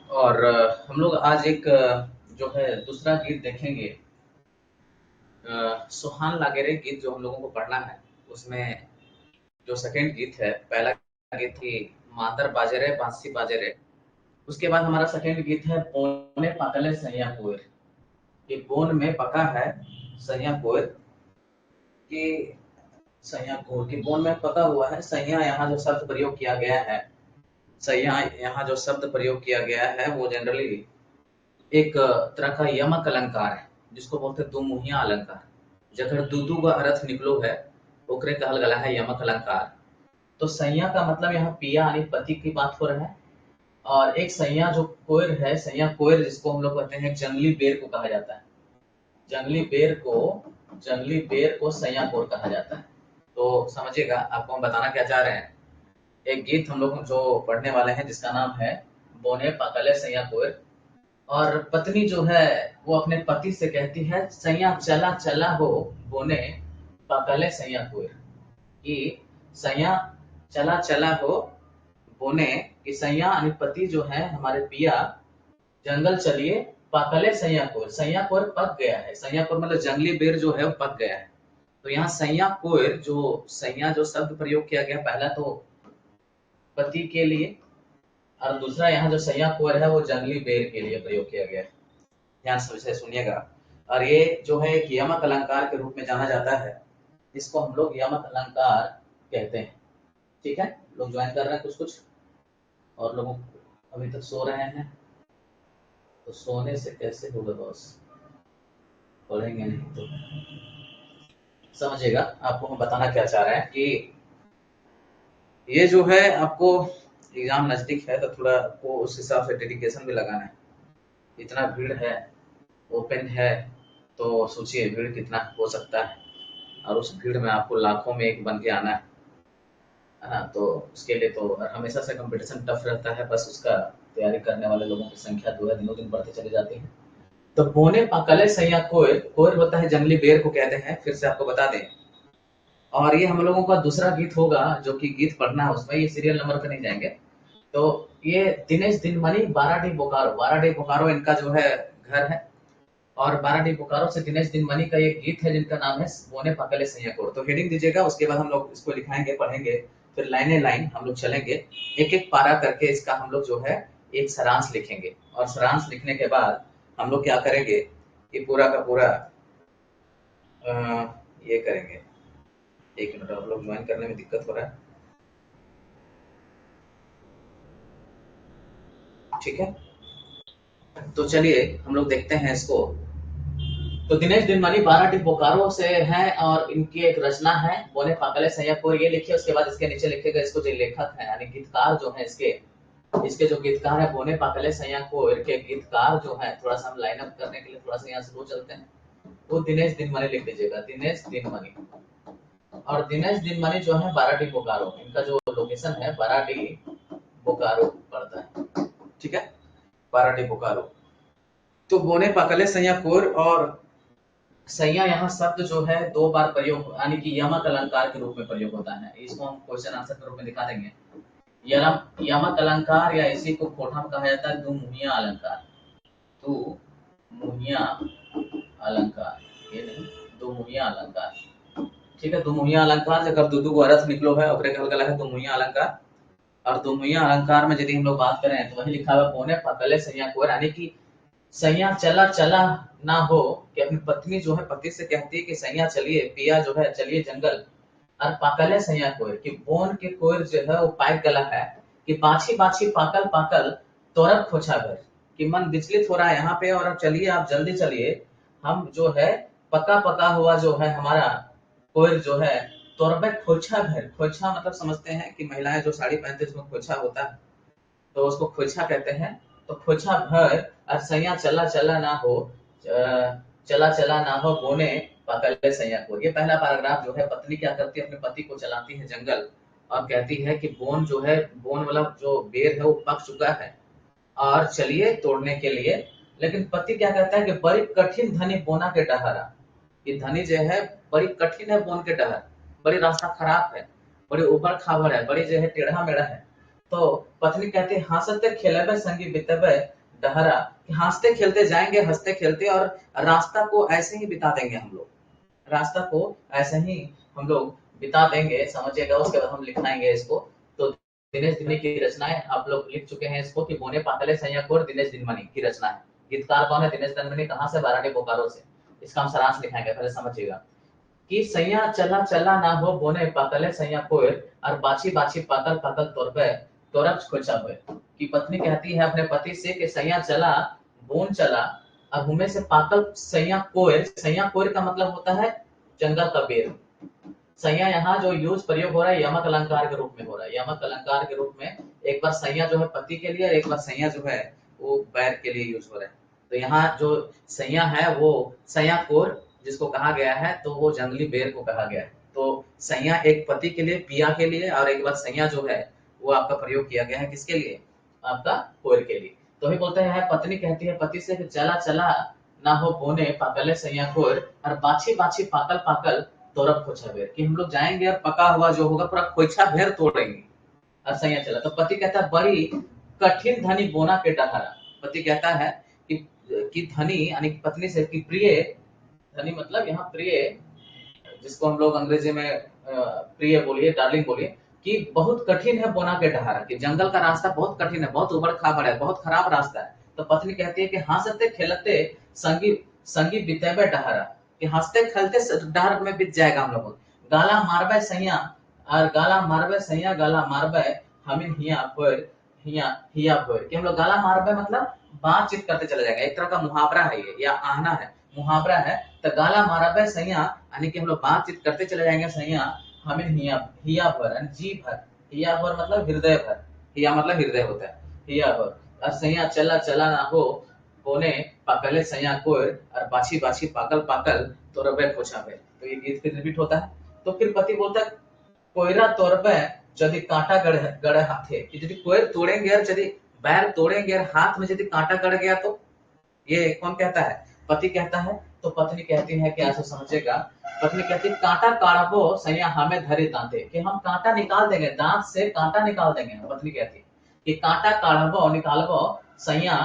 और हम लोग आज एक जो है दूसरा गीत देखेंगे। सुहान लागेरे गीत जो हम लोगों को पढ़ना है, उसमें जो सेकंड गीत है, पहला गीत थी मातर बाजे रे बांसी बाजे रे। उसके बाद हमारा सेकंड गीत है बोने पकले सैया कुएर। ये बोन में पका है सैया कुएर कि सैया कुएर की बोन में पका हुआ है। सैया यहाँ जो शब्द प्रयोग किया गया है, सैया यहाँ जो शब्द प्रयोग किया गया है वो जनरली एक तरह का यमक अलंकार है, जिसको बोलते हैं दो मुहिया अलंकार। जकर दू का अर्थ निकलो है, ओकरे कहल गला है यमक अलंकार। तो सैया का मतलब यहाँ पिया यानी पति की बात हो रहा है। और एक सैया जो कोयर है, सैया कोयर जिसको हम लोग कहते हैं जंगली बेर को कहा जाता है। जंगली बेर को जंगली बेर को सैया कोर कहा जाता है। तो समझिएगा, आपको हम बताना क्या चाह रहे हैं। एक गीत हम लोग जो पढ़ने वाले हैं जिसका नाम है बोने पकले सैया कोयर। और पत्नी जो है वो अपने पति से कहती है सैया चला चला हो बोने पकले सैया कुएर। कि सैया चला चला हो बोने, कि सैया यानी पति जो है हमारे पिया जंगल चलिए पकले सैया कुएर। सैया कुएर पक गया है। सैया कुएर मतलब जंगली बेर जो है वो पक गया है। तो यहाँ सैया कुएर जो सैया जो शब्द प्रयोग किया गया, पहला तो पति के लिए, और दूसरा यहाँ जो सैया कुएर है वो जंगली बेर के लिए प्रयोग किया गया है। ध्यान से सुनिएगा। और ये जो है एक यमक अलंकार के रूप में जाना जाता है। इसको हम लोग यमक अलंकार कहते हैं। ठीक है, लोग ज्वाइन कर रहे हैं कुछ कुछ, और लोग अभी तक सो रहे हैं। तो सोने से कैसे होगा बॉस, पढ़ेंगे नहीं तो। समझिएगा, आपको हम बताना क्या चाह रहे हैं कि ये जो है आपको एग्जाम नजदीक है, तो थोड़ा आपको उस हिसाब से डेडिकेशन भी लगाना है। इतना भीड़ है, ओपन है, तो सोचिए भीड़ कितना हो सकता है। और उस भीड़ में आपको लाखों में एक बन के आना है ना। तो उसके लिए तो हमेशा से कंपटीशन टफ रहता है, बस उसका तैयारी करने वाले लोगों की संख्या जो है दिनों दिन बढ़ती चली जाती है। तो बोने पकले सैया कोयर, कोयर होता है जंगली बेर को कहते हैं, फिर से आपको बता दें। और ये हम लोगों का दूसरा गीत होगा, जो कि गीत पढ़ना है उसमें, ये सीरियल नंबर पे नहीं जाएंगे। तो ये दिनेश दिनमणि बाराडी बोकारो, बाराडी बोकारो इनका जो है घर है। और बाराडी बोकारो से दिनेश दिनमणि का ये गीत है जिनका नाम है बोने पकले सैया कोर। तो हेडिंग दीजिएगा, उसके बाद हम लोग इसको लिखाएंगे, पढ़ेंगे, फिर लाइने लाइन हम लोग चलेंगे। एक एक पारा करके इसका हम लोग जो है एक सारांश लिखेंगे। और सारांश लिखने के बाद हम लोग क्या करेंगे कि पूरा का पूरा ये करेंगे। एक मिनट, हम लोग ज्वाइन करने में दिक्कत हो रहा है। ठीक है, तो चलिए हम लोग देखते हैं इसको। तो दिनेश दिनमणि बाराडी बोकारो से हैं, और इनकी एक रचना है बोले पाकले सैया कोर, ये लिखिए। उसके बाद इसके नीचे लिखेगा इसको जो लेखक है यानी गीतकार जो है, इसके इसके जो गीतकार है बोने पाकले सैया कोर के गीतकार जो है, थोड़ा सा हम लाइन अप करने के लिए थोड़ा सा यहाँ स्लो चलते हैं। वो दिनेश दिनमणि लिख दीजिएगा, दिनेश दिनमणि। और दिनेश दिनमणि जो है बाराडी बोकारो, इनका जो लोकेशन है बाराडी बोकारो पड़ता है। ठीक है, बाराडी बोकारो। तो बोने पाकले सैया कोर, और सैया यहाँ शब्द जो है दो बार प्रयोग यानी कि यमक अलंकार के रूप में प्रयोग होता है। इसको हम क्वेश्चन आंसर के रूप में दिखा देंगे। यमक अलंकार या इसी को कोठा में कहा जाता है दो मुहिया अलंकार। दो मुहिया अलंकार, ये नहीं, दो मुहिया अलंकार। ठीक है, दो मुहिया अलंकार जब दू को अर्थ निकलो है, ओकरे कहल गला है दो मुहिया अलंकार। और दो मुहिया अलंकार में यदि हम लोग बात करें तो वही लिखा हुआ पौने पकले सैया को, यानी कि सैया चला चला ना हो, कि अपनी पत्नी जो है पति से कहती है कि सैया चलिए, पिया जो है चलिए जंगल। और पाकले सैया कोयर, कि बोन के कोयर जो है वो पाक गला है, कि बाछी बाछी पाकल पाकल तोरब खोछा घर। कि मन विचलित हो रहा है यहाँ पे, और अब चलिए आप जल्दी चलिए, हम जो है पका पका हुआ जो है हमारा कोयर जो है तोरबे खोछा घर। खोछा मतलब समझते हैं कि महिलाएं जो साड़ी पहनते हैं उसमें खोछा होता है, तो उसको खोछा कहते हैं। तो खोछा भर और सैया चला चला ना हो, चला चला ना हो बोने पकड़े सैया को। ये पहला पैराग्राफ जो है, पत्नी क्या करती है अपने पति को चलाती है जंगल, और कहती है कि बोन जो है, बोन वाला जो बेर है वो पक चुका है और चलिए तोड़ने के लिए। लेकिन पति क्या कहता है कि बड़ी कठिन धनी बोना के डहरा, ये धनी जो है बड़ी कठिन है बोन के डहर, बड़ी रास्ता खराब है, बड़ी ऊपर खाबर है, बड़ी जो है टेढ़ा मेढ़ा है। तो पत्नी कहती है हंसते खेलबे संगी बितबे डहरा, कि हंसते खेलते जाएंगे, हंसते खेलते, और रास्ता को ऐसे ही बिता देंगे हम लोग, रास्ता को ऐसे ही हम लोग बिता देंगे, समझिएगा। उसके बाद हम लिखाएंगे इसको। तो दिनेश दिनमनी की रचनाएं आप लोग लिख चुके हैं इसको, कि बोने पाकले सैयाकोर दिनेश दिनमनी की रचना है। गीतकार कौन है? दिनेश दिनमनी। कहाँ से? बाराडी बोकारो से। इसका हम सारांश लिखाएंगे, पहले समझिएगा। कि सैया चला चला ना हो बोने पाकले सैया कोयर, और बाछी बाछी पाकल पाकल तोरबे तोरब खोचा हुए। कि पत्नी कहती है अपने पति से कि सैया चला, बोन चला, और मुंह से पाकल सैया कोयर। सैया कोयर का मतलब होता है जंगल का बेर। सैया यहाँ जो यूज प्रयोग हो रहा है यमक अलंकार के रूप में हो रहा है। यमक अलंकार के रूप में एक बार सैया जो है पति के लिए, और एक बार सैया जो है वो बैर के लिए यूज हो रहा है। तो यहाँ जो सैया है वो सैया कोर जिसको कहा गया है, तो वो जंगली बेर को कहा गया है। तो सैया एक पति के लिए, पिया के लिए, और एक बार सैया जो है वो आपका प्रयोग किया गया है किसके लिए? आपका कोर के लिए। तो ही बोलते हैं, पत्नी कहती है पति से कि चला चला ना हो बोने पाकले सैया कोर, और बाछी बाछी पाकल पाकल तोरब खोचा भेर, कि हम लोग जाएंगे और पका हुआ जो होगा पूरा खोइछा भेर तोड़ेंगे। और सैया चला। तो पति कहता है बड़ी कठिन धनी बोना के डहारा। पति कहता है कि धनी यानी कि पत्नी से कि प्रिय, धनी मतलब यहाँ प्रिय, जिसको हम लोग अंग्रेजी में प्रिय बोलिए, डार्लिंग बोलिए, कि बहुत कठिन है बोना के डहारा, कि जंगल का रास्ता बहुत कठिन है, बहुत उबड़ खाबड़ है, बहुत खराब रास्ता है। तो पत्नी कहती है कि हंसते खेलते संगी संगी बितेबे डहारा, कि हंसते खेलते डहर में बीत जाएगा हम लोगों। गाला मारबे सैया, और गाला मारबे सैया गाला मारबे हमिन हिया पर हिया हिया पर, कि हम लोग गाला मारबे मतलब बातचीत करते चले जाएंगे। एक तरह का मुहावरा है ये, या आहना है, मुहावरा है। तो गाला मारबे सैया यानी कि हम लोग बातचीत करते चले जाएंगे सैया हमें हिया हिया भर, जी भर। हिया भर मतलब हृदय भर, हिया मतलब हृदय होता है, हिया भर। और सैया चला चला ना हो बोने पाकले सैया कोर, और बाछी बाछी पाकल पाकल तो रबे खोछा बे। तो ये गीत फिर रिपीट होता है। तो फिर पति बोलता है कोयरा तोड़बे यदि कांटा गड़ गड़े हाथे, कि यदि कोयर तोड़ेंगे और यदि बैर तोड़ेंगे और हाथ में यदि कांटा गड़ गया तो? ये कौन कहता है? पति कहता है। तो पत्नी कहती है कि ऐसा समझेगा। पत्नी कहती है कांटा काढ़बो सैया हमें धरे दांते, कि हम कांटा निकाल देंगे, दांत से कांटा निकाल देंगे। पत्नी कहती है कि कांटा काढ़बो निकालबो सैया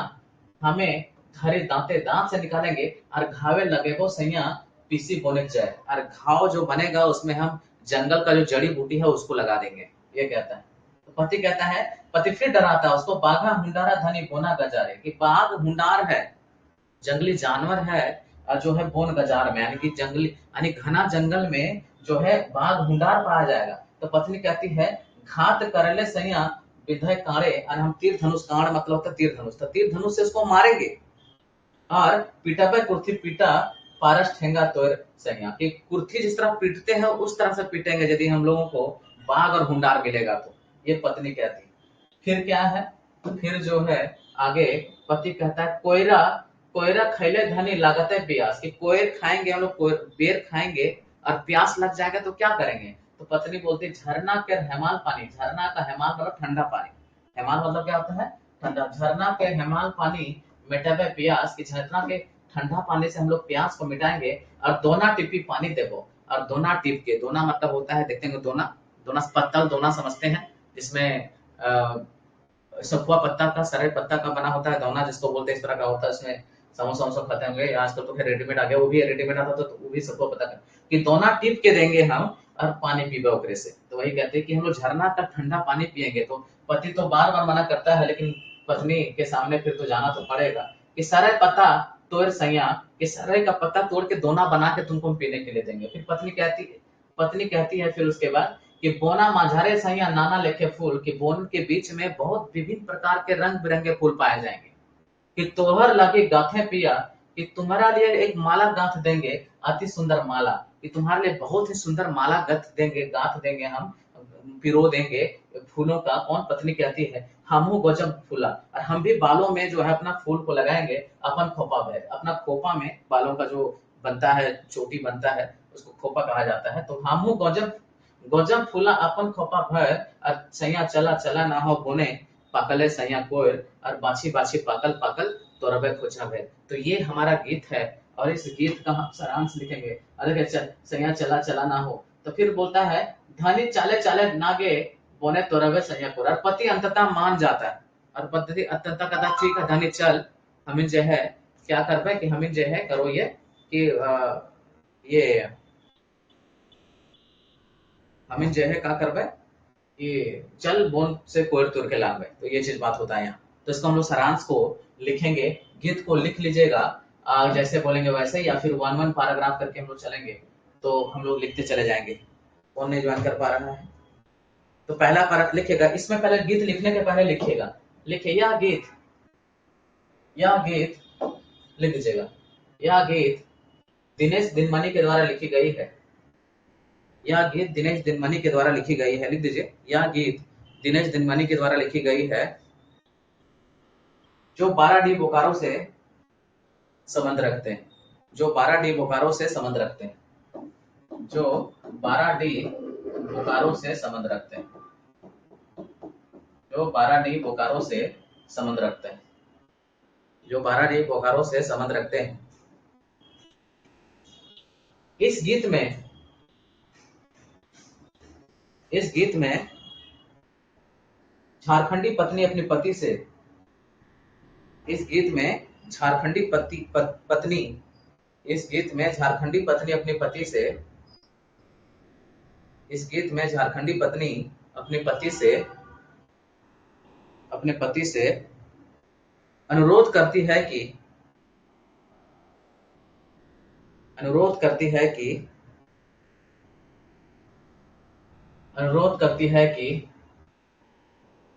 हमें धरे दांते, दांत से निकालेंगे, और घावे लगेबो सैया पीसी बोने जाए, और घाव जो बनेगा उसमें हम जंगल का जो जड़ी बूटी है उसको लगा देंगे। ये कहता है। तो पति कहता है, पति फिर डराता है उसको, बाघा हुंडारा धनी बोना गजारे, कि बाघ हुंडार है, जंगली जानवर है, और जो है बोन गजार में यानी कि जंगली यानी घना जंगल में जो है बाघ हुंडार पाया जाएगा। तो पत्नी कहती है घात करले सैया विधय काड़े, और हम तीर धनुष, काड़ मतलब होता है तीर धनुष, तो तीर धनुष से उसको मारेंगे। और पीटा पे कुर्थी पीटा पारस ठेंगा तोड़ सैया, कि कुर्थी जिस तरह पीटते हैं उस तरह से पीटेंगे यदि हम लोगों को बाघ और हुंडार मिलेगा तो। ये पत्नी कहती है। फिर क्या है? फिर जो है आगे पति कहता है कोयरा कोयरा खैले धनी लागत है प्यास, कि कोयर खाएंगे हम लोग, बेर खाएंगे और प्यास लग जाएगा तो क्या करेंगे? तो पत्नी बोलती झरना के हेमाल पानी, झरना का हेमाल मतलब ठंडा पानी, हेमाल मतलब क्या होता है? ठंडा। झरना के हेमाल पानी मिटावे प्यास, की झरना के ठंडा पानी से हम लोग प्यास को मिटाएंगे, और दोना टिप्पी पानी देवो। और दोना टिप के, दोना मतलब होता है देखते हैं दोना, दोना पत्तल दोना समझते हैं, जिसमें सखुआ पत्ता का, सरल पत्ता का बना होता है दोना जिसको बोलते हैं, इस तरह का होता है। उसमें समोसा वमोसा खाते होंगे आजकल, तो फिर रेडीमेड आ गया, वो भी रेडीमेड आता था, तो वो भी सखुआ पत्ता का, कि दोना टिप के देंगे हम और पानी पीबे ओकरे से। तो वही कहते हैं कि हम लोग झरना का ठंडा पानी पिएंगे। तो पति तो बार बार मना करता है, लेकिन पत्नी के सामने फिर तो जाना तो पड़ेगा। कि सरय पत्ता तोड़ सैया, कि सरय का पत्ता तोड़ के दोना बना के तुमको पीने के लिए देंगे। फिर पत्नी कहती है फिर उसके बाद कि बोना माझारे सैया नाना लेखे फूल, कि बोन के बीच में बहुत विभिन्न प्रकार के रंग बिरंगे फूल पाए जाएंगे। कि तोहर लगे गाथे पिया, कि तुम्हारा लिए एक माला गांथ देंगे, अति सुंदर माला, कि तुम्हारे लिए बहुत ही सुंदर माला गांथ देंगे हम, पिरो देंगे फूलों का। कौन? पत्नी कहती है हमहू गजब फूला, और हम भी बालों में जो है अपना फूल को लगाएंगे, अपन खोपा भर, अपना खोपा में बालों का जो बनता है, चोटी बनता है, उसको खोपा कहा जाता है। तो हमहू गजब गजब फूला अपन खोपा भर, और सैया चला चला ना हो बोने पाकले सैया कोयर, और बाछी बाछी पाकल पाकल तो रबे खोचा भे। तो ये हमारा गीत है, और इस गीत का हम सारांश लिखेंगे। अरे सैया चला चला ना हो। तो फिर बोलता है धनी चाले चाले नागे बोने तोरबे संयकोर, और पति अंततः मान जाता है, और पति अंततः कहता ठीक है धनी चल, हमें जो है क्या करबे कि हमें जो है करो ये कि ये हमें जो है क्या करबे कि चल बोन से कोयर तोड़ के लावे। तो ये चीज बात होता है यहाँ। तो इसको हम लोग सारांश को लिखेंगे, गीत को लिख लीजिएगा जैसे बोलेंगे वैसे, या फिर वन वन पैराग्राफ करके हम लोग चलेंगे, तो हम लोग लिखते चले जाएंगे। कौन नहीं ज्वाइन कर पा रहा है? तो पहला पैरा लिखेगा, इसमें पहले गीत लिखने के पहले लिखिएगा, लिखिए यह गीत लिख दीजिएगा, यह गीत दिनेश दिनमणि के द्वारा लिखी गई है, यह गीत दिनेश दिनमणि के द्वारा लिखी गई है, लिख दीजिए यह गीत दिनेश दिनमणि के द्वारा लिखी गई है, जो 12D बोकारो से संबंध रखते हैं, जो 12D बोकारो से संबंध रखते हैं, जो 12D बोकारो से संबंध रखते हैं, जो 12D बोकारो से संबंध रखते हैं, जो 12D बोकारो से संबंध रखते हैं। इस गीत में झारखंडी पत्नी अपने पति से, इस गीत में झारखंडी पत्नी, इस गीत में झारखंडी पत्नी अपने पति से, इस गीत में झारखंडी पत्नी अपने पति से अनुरोध करती है कि अनुरोध करती है कि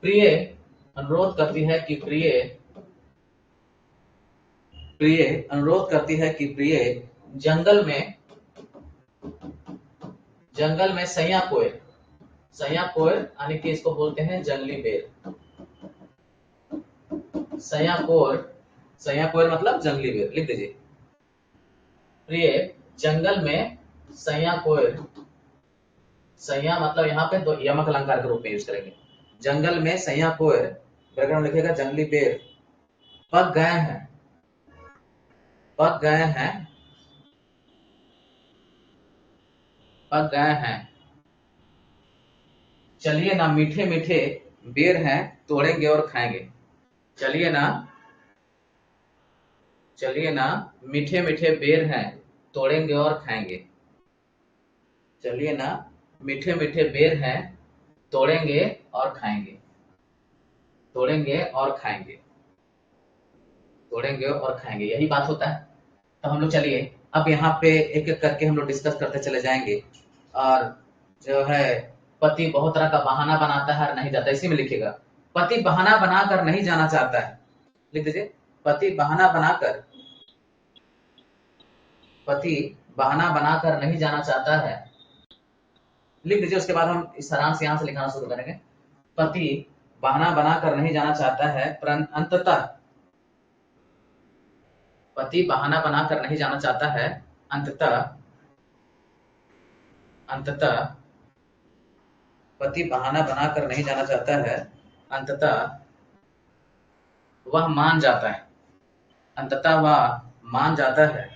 प्रिय, अनुरोध करती है कि जंगल में सैया कोयल यानी कि इसको बोलते हैं जंगली बेर, सैया कोयल मतलब जंगली बेर, लिख दीजिए प्रिय जंगल में सैया कोयल, सैया मतलब यहाँ पे दो यमक अलंकार के रूप में यूज करेंगे, जंगल में सैया कोयल, बैकग्राउंड लिखेगा जंगली बेर पक गए हैं, चलिए ना मीठे मीठे बेर हैं तोड़ेंगे और खाएंगे, चलिए ना मीठे मीठे बेर हैं तोड़ेंगे और खाएंगे, चलिए ना मीठे मीठे बेर हैं तोड़ेंगे और खाएंगे, तोड़ेंगे और खाएंगे, तोड़ेंगे और खाएंगे, यही बात होता है। तो हम लोग चलिए अब यहाँ पे एक एक करके हम लोग डिस्कस करते चले जाएंगे। और जो है पति बहुत तरह का बहाना बनाता है और नहीं जाता, इसी में लिखिएगा पति बहाना बनाकर नहीं जाना चाहता है, लिख दीजिए पति बहाना बनाकर नहीं जाना चाहता है, लिख दीजिए। उसके बाद हम इस सारांश यहाँ से लिखाना शुरू करेंगे, पति बहाना बनाकर नहीं जाना चाहता है अंततः, पति बहाना बनाकर नहीं जाना चाहता है अंततः पति बहाना बनाकर नहीं जाना चाहता है अंततः वह मान जाता है, अंततः वह मान जाता है,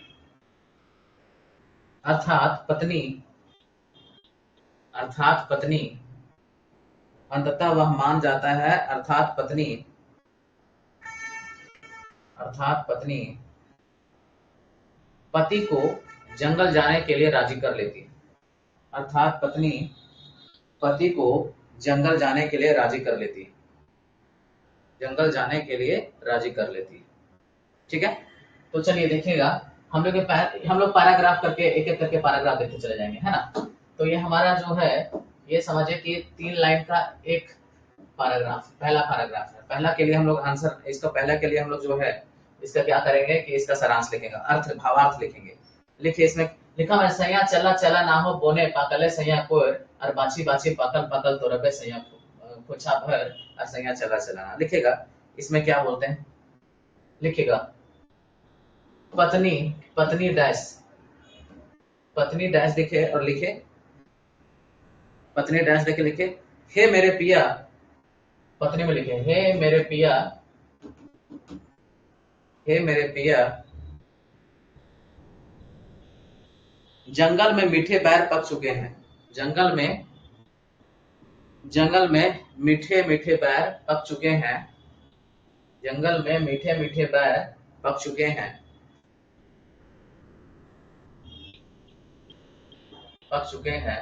अर्थात पत्नी अंततः वह मान जाता है, अर्थात पत्नी पति को जंगल जाने के लिए राजी कर लेती है, अर्थात पत्नी पति को जंगल जाने के लिए राजी कर लेती है, जंगल जाने के लिए राजी कर लेती है। ठीक है, तो चलिए देखिएगा हम लोग पैराग्राफ करके एक एक करके पैराग्राफ देखते चले जाएंगे, है ना। तो ये हमारा जो है ये समझिए कि 3 लाइन का एक पैराग्राफ, पहला पैराग्राफ है। पहला के लिए हम लोग आंसर, इसका पहला के लिए हम लोग जो है इसका क्या करेंगे कि इसका सारांश लिखेंगे, अर्थ भावार्थ लिखेंगे। लिखिए, इसमें लिखा है सैया चला चला ना हो बोने पाकले सैया कोर, और बाची बाची पकल पकल तो रबे सैया खोछा भर और सैया चला चला ना। लिखेगा इसमें क्या बोलते हैं, लिखेगा पत्नी डैश लिखे और लिखे पत्नी डैश देके लिखे हे मेरे पिया, पत्नी में लिखे हे मेरे पिया जंगल में मीठे बैर पक चुके हैं, जंगल में जंगल में मीठे मीठे बैर पक चुके हैं। जंगल में मीठे मीठे बैर पक चुके हैं। पक चुके हैं।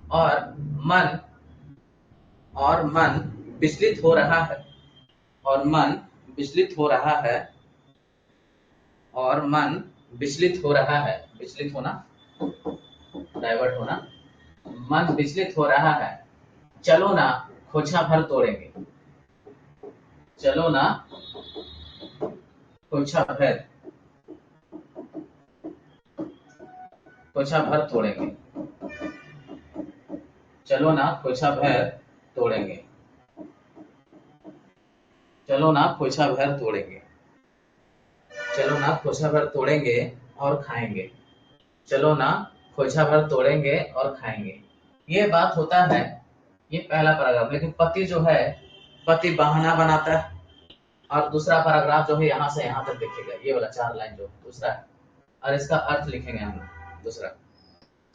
और मन और मन विचलित हो रहा है। और मन विचलित हो रहा है। और मन विचलित हो रहा है। विचलित होना, डाइवर्ट होना। मन विचलित हो रहा है। चलो ना खोछा भर तोड़ेंगे। चलो ना खोछा भर, खोछा भर तोड़ेंगे। चलो ना खोछा भर तोड़ेंगे। चलो ना खोछा भर तोड़ेंगे। चलो ना खोछा भर तोड़ेंगे और खाएंगे। चलो ना खोछा भर तोड़ेंगे और खाएंगे। ये बात होता है, ये पहला पैराग्राफ। लेकिन पति जो है, पति बहाना बनाता है। और दूसरा पैराग्राफ जो है यहाँ से यहाँ तक लिखेगा, ये वाला 4 लाइन जो दूसरा है। और इसका अर्थ लिखेंगे हम दूसरा।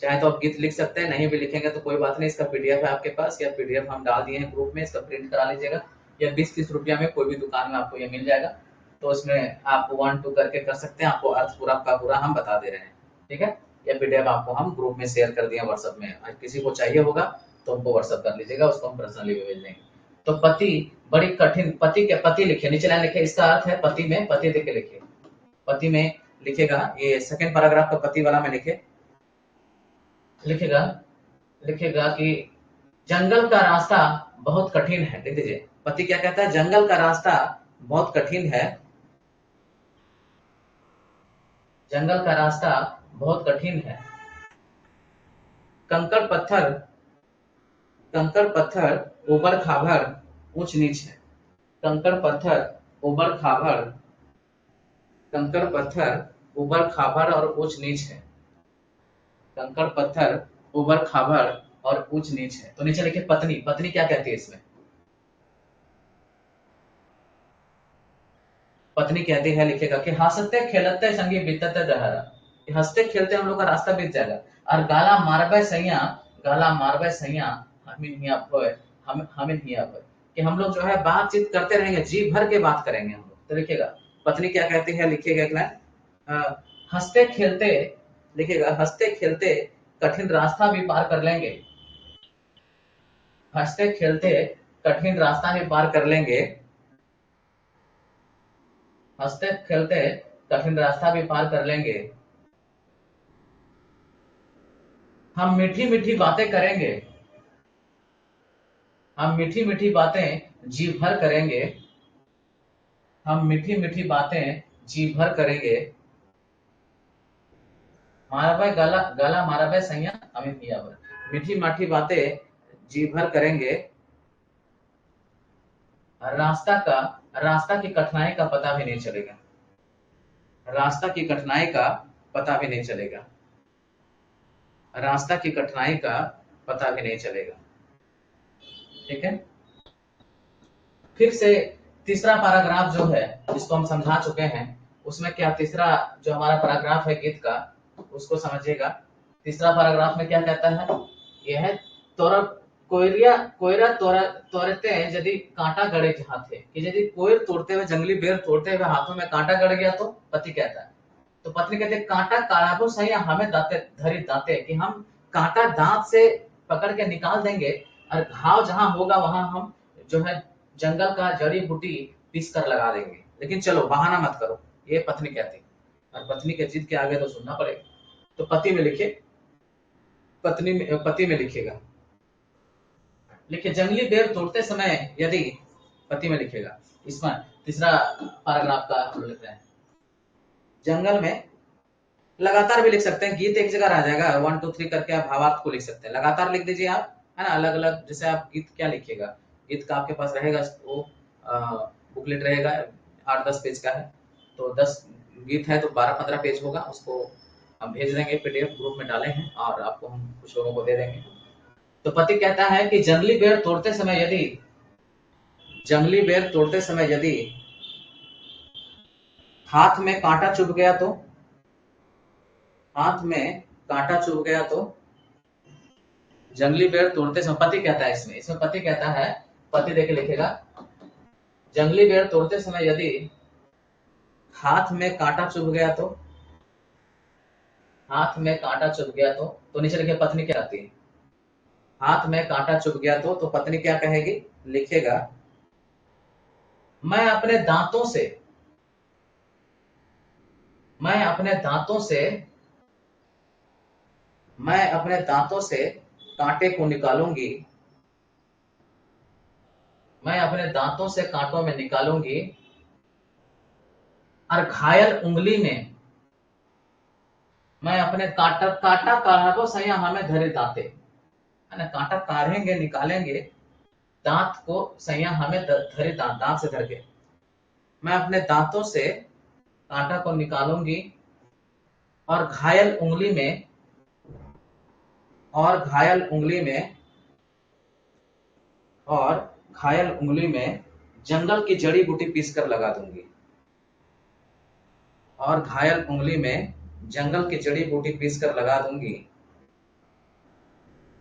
चाहे तो आप गीत लिख सकते हैं, नहीं भी लिखेंगे तो कोई बात नहीं। इसका पीडीएफ है आपके पास, या पीडीएफ हम डाल दिए हैं ग्रुप में, इसका प्रिंट करा लीजिएगा। या 20-30 रुपया में कोई भी दुकान में आपको ये मिल जाएगा। तो उसमें आप 1-2 करके कर सकते हैं। आपको अर्थ पूरा का पूरा हम बता दे रहे हैं, ठीक है। या पीडीएफ आपको हम ग्रुप में शेयर कर दिया व्हाट्सएप में। अगर किसी को चाहिए होगा तो हमको व्हाट्सएप कर लीजिएगा, उसको हम पर्सनली भी भेज देंगे। तो पति बड़ी कठिन, पति के पति लिखे, नीचे लाइन लिखे, इसका अर्थ है पति में, पति देख के लिखिए। पति में लिखेगा, ये सेकंड पैराग्राफ का पति वाला में लिखे, लिखेगा लिखेगा कि जंगल का रास्ता बहुत कठिन है। लिख दीजिए, पति क्या कहता है, जंगल का रास्ता बहुत कठिन है। जंगल का रास्ता बहुत कठिन है। कंकड़ पत्थर, कंकड़ पत्थर ऊबड़ खाबड़ ऊंच नीच है। कंकड़ पत्थर ऊबड़ खाबड़, कंकड़ पत्थर ऊबड़ खाबड़ और ऊंच नीच है। कंकड़ पत्थर ऊबड़ खाबड़ और ऊंच नीच है। तो नीचे लिखे पत्नी, पत्नी क्या कहती है इसमें, पत्नी कहती है, लिखेगा कि हंसते खेलते संगी बीतते दहरा। हंसते खेलते हम लोग का रास्ता बीत जाएगा। और गाला मारबे सैया, गाला मारबे सैया, हमिन हिया भय, हम हमिन हिया भय, कि हम लोग जो है बातचीत करते रहेंगे, जी भर के बात करेंगे हम लोग। तो लिखेगा पत्नी क्या कहती है, लिखिएगा एक लाइन, हंसते खेलते, लिखिएगा हंसते खेलते कठिन रास्ता भी पार कर लेंगे। हंसते खेलते कठिन रास्ता भी पार कर लेंगे। हंसते खेलते कठिन रास्ता भी पार कर लेंगे। हम मीठी मीठी बातें करेंगे। हम मीठी मीठी बातें जी भर करेंगे। हम मीठी मीठी बातें जी भर करेंगे। मारा भाई गला, गला मारा भाई सैया अमित किया भर, मीठी माठी बातें जी भर करेंगे। रास्ता का, रास्ता की कठिनाई का पता भी नहीं चलेगा। रास्ता की कठिनाई का पता भी नहीं चलेगा। रास्ता की कठिनाई का पता भी नहीं चलेगा, ठीक है। फिर से तीसरा पैराग्राफ जो है, जिसको हम समझा चुके हैं, उसमें क्या तीसरा जो हमारा पैराग्राफ है गीत का, उसको समझिएगा। तीसरा पैराग्राफ में क्या कहता है, यह है तोरा कोयरिया, कोयरा तोरा तोड़ते हैं यदि कांटा गड़े हाथे, कि यदि कोयर तोड़ते हुए, जंगली बेर तोड़ते हुए हाथों में कांटा गड़ गया तो पति कहता है। तो पत्नी कहते हैं कांटा काढ़ाबो सही, हमें दांते धरी दांते, कि हम कांटा दांत से पकड़ के निकाल देंगे। और घाव जहां होगा वहां हम जो है जंगल का जड़ी बूटी पीस कर लगा देंगे। लेकिन चलो बहाना मत करो, ये पत्नी कहती। और पत्नी के जिद के आगे तो सुनना पड़ेगा। तो पति में लिखे, पत्नी में, पति में लिखेगा, लिखे जंगली बेर तोड़ते समय यदि, पति में लिखेगा। इसमें तीसरा पैराग्राफ का हम लिख रहे हैं। जंगल में लगातार भी लिख सकते हैं, गीत एक जगह रह जाएगा, 1 2 3 करके आप भावार्थ को लिख सकते हैं। लगातार लिख दीजिए आप, है ना, अलग अलग। जैसे आप गीत क्या लिखिएगा, गीत का आपके पास रहेगा वो बुकलेट रहेगा, 8-10 पेज का है। तो 10 गीत है तो 12-15 पेज होगा। उसको हम भेज देंगे, पीडीएफ ग्रुप में डाले हैं, और आपको हम कुछ लोगों को दे देंगे। तो पति कहता है कि जंगली बेर तोड़ते समय यदि, जंगली बेर तोड़ते समय यदि हाथ में कांटा चुभ गया तो, हाथ में कांटा चुभ गया तो, जंगली पेड़ तोड़ते समय पति कहता है, इसमें पति कहता है, पति देके लिखेगा, जंगली पेड़ तोड़ते समय यदि हाथ में कांटा चुभ गया तो, हाथ में कांटा चुभ गया तो नीचे लिखे पत्नी क्या आती है, हाथ में कांटा चुभ गया तो पत्नी क्या कहेगी, लिखेगा, मैं अपने दांतों से, मैं अपने दांतों से, मैं अपने दांतों से कांटे को निकालूंगी, मैं अपने दांतों से कांटों में निकालूंगी और घायल उंगली में, मैं अपने काटा काटा काढ़ो सैया हमें धरे दांते, है ना, कांटा काढ़ेंगे निकालेंगे, दांत को सैया हमें धरे दांत, दांत से धर के, मैं अपने दांतों से कांटा को निकालूंगी और घायल उंगली में, और घायल उंगली में, और घायल उंगली में जंगल की जड़ी बूटी पीस कर लगा दूंगी, और घायल उंगली में जंगल की जड़ी बूटी पीस कर लगा दूंगी,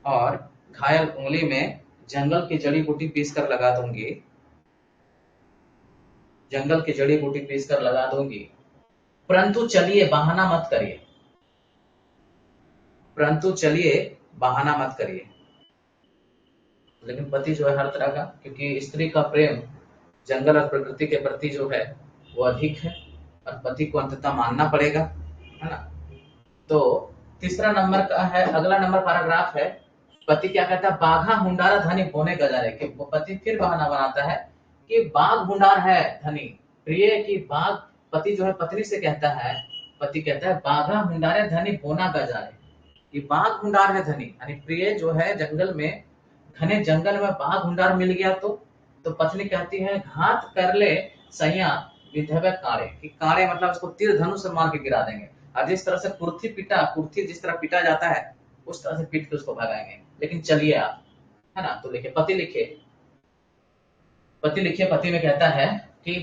और घायल उंगली में जंगल की जड़ी बूटी पीस कर लगा दूंगी, जंगल की जड़ी बूटी पीस कर लगा दूंगी, परंतु चलिए बहाना मत करिए, परंतु चलिए बहाना मत करिए। लेकिन पति जो है हर तरह का, क्योंकि स्त्री का प्रेम जंगल और प्रकृति के प्रति जो है वो अधिक है, और पति को अंततः मानना पड़ेगा, है ना। तो तीसरा नंबर का है, अगला नंबर पैराग्राफ है, पति क्या कहता है, बाघा हुंडारा धनी बोने गजारे, कि वो पति फिर बहाना बनाता है कि बाघ हुंडार है धनी, प्रिय की बाघ, पति जो है पत्नी से कहता है, पति कहता है बाघा हुंडारे धनी बोना गजारे, कि बाघ हुंडार है धनी, यानी प्रिय जो है जंगल में, घने जंगल में बाघ हुंडार मिल गया तो पत्नी कहती है घात कर ले सैया विधवे काड़े, कि काड़े मतलब उसको तीर धनुष से मार के गिरा देंगे, और जिस तरह से कुर्थी जिस तरह पीटा जाता है उस तरह से पीट के उसको भगाएंगे, लेकिन चलिए आप, है ना। तो लिखे पति लिखे, पति लिखे, पति में कहता है कि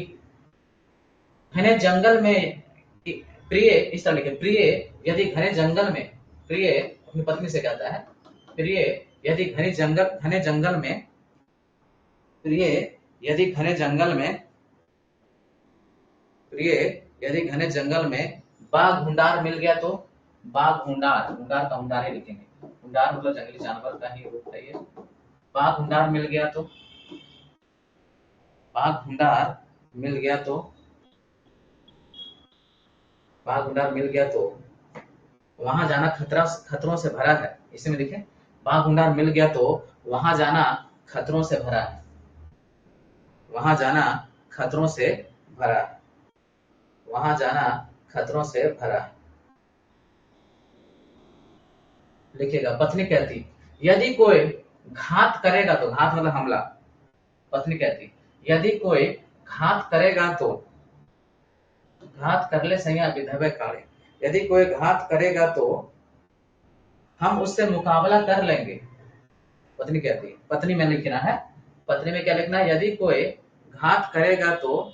घने जंगल में, प्रिय, इस तरह लिखे, प्रिय यदि घने जंगल में, प्रिय अपनी पत्नी से कहता है, प्रिय यदि घने जंगल में, प्रिय यदि घने जंगल में, प्रिय यदि घने जंगल में बाघ हुंडार मिल गया तो, बाघ हुंडार, हुंडार का हुंडार ही लिखेंगे, हुंडार मतलब जंगली जानवर का ही रूप है ये, बाघ हुंडार मिल गया तो, बाघ हुंडार मिल गया तो, बाघ हुंडार मिल गया तो वहां जाना खतरों से भरा है, इसी में लिखे, बाघ हुंडार मिल गया तो वहां जाना खतरों से भरा है, वहां जाना खतरों से भरा है, वहां जाना खतरों से भरा है। लिखेगा, पत्नी कहती यदि कोई घात करेगा तो, घात मतलब हमला, पत्नी कहती यदि कोई घात करेगा तो, घात कर ले सैया विधवे काड़े, यदि कोई घात करेगा तो हम उससे मुकाबला कर लेंगे, पत्नी कहती, पत्नी में लिखना है, पत्नी में क्या लिखना है, यदि कोई घात करेगा तो,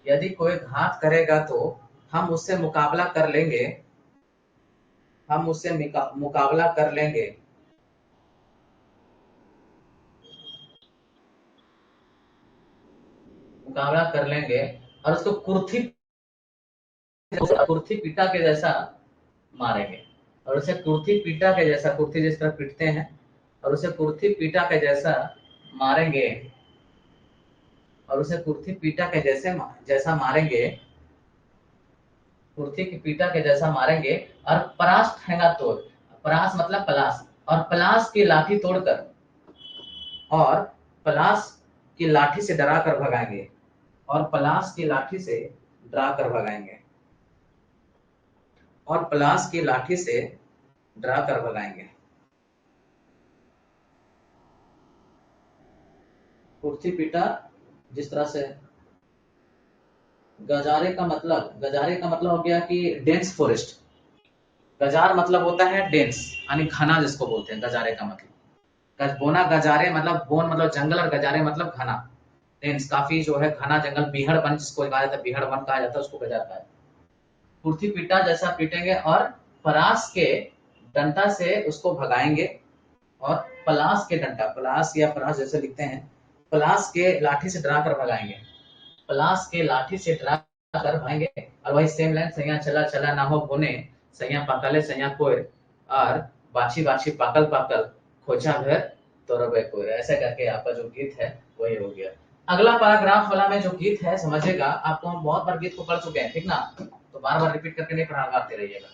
यदि कोई घात करेगा तो हम उससे मुकाबला कर लेंगे, हम उससे मुकाबला कर लेंगे, मुकाबला कर लेंगे, और उसको कुर्थी पीटा के जैसा मारेंगे, और उसे कुर्थी पीटा के जैसा, कुर्थी जिस तरह पीटते हैं, और उसे कुर्थी पीटा के जैसा मारेंगे, और उसे कुर्थी पीटा के जैसा मारेंगे, कुर्थी की पीटा के जैसा मारेंगे, और परास ठेंगा तोड़, परास मतलब पलास, और पलास की लाठी तोड़कर, और पलास की लाठी से डरा कर भगाएंगे, और पलास की लाठी से डरा कर भगाएंगे, और पलास की लाठी से डरा कर भगाएंगे। कुर्थी पीटा जिस तरह से, गजारे का मतलब हो गया कि डेंस फॉरेस्ट, गजार मतलब होता है डेंस, यानी घना जिसको बोलते हैं, गजारे का मतलब, बोना गजारे मतलब, बोन मतलब जंगल, और गजारे मतलब घना, डेंस काफी जो है घना जंगल, बीहड़ वन जिसको कहा जाता है, बीहड़ वन कहा जाता है उसको गजार कहा जाता है। कुर्थी पीटा जैसा पीटेंगे, और परास के डंडा से उसको भगाएंगे और पलास के डंडा, पलास या परास जैसे लिखते हैं, पलास के लाठी से डरा कर भगाएंगे, पलास के लाठी से डरा कर भगाएंगे। और वही सेम लाइन, सैया चला चला ना हो बोने, सैया पाकले सैया कोयर, और बाछी बाछी पाकल पाकल, खोजा घर तो रबे कोयर। ऐसा करके आपका जो गीत है वही हो गया। अगला पैराग्राफ वाला में जो गीत है समझिएगा, आपको हम बहुत बार गीत को पढ़ चुके हैं, ठीक ना, तो बार बार रिपीट करके नहीं पढ़ाते रहिएगा।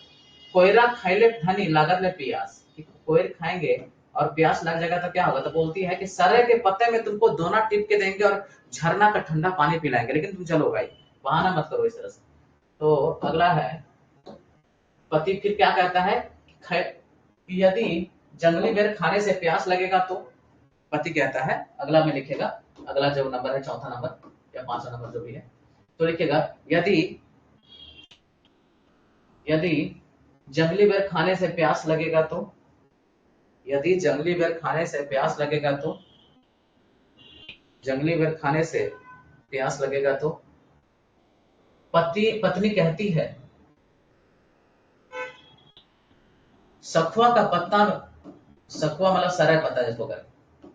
कोयरा खाइले धनी लागत में प्यास, कोयर खाएंगे और प्यास लग जाएगा तो क्या होगा, तो बोलती है कि सरे के पत्ते में तुमको दोना टिप के देंगे और झरना का ठंडा पानी पिलाएंगे, लेकिन तुम चलो भाई, बहाना मत करो इस तरह से। तो अगला है, पति फिर क्या कहता है, यदि जंगली बेर खाने से प्यास लगेगा तो, पति कहता है, अगला में लिखेगा, अगला जो नंबर है, चौथा नंबर या पांचवा नंबर जो भी है, तो लिखेगा यदि यदि जंगली बेर खाने से प्यास लगेगा तो, यदि जंगली बेर खाने से प्यास लगेगा तो, जंगली बेर खाने से प्यास लगेगा तो, पत्नी कहती है, सखुआ का पत्ता, सखुआ मतलब सराय पत्ता जिसको कर,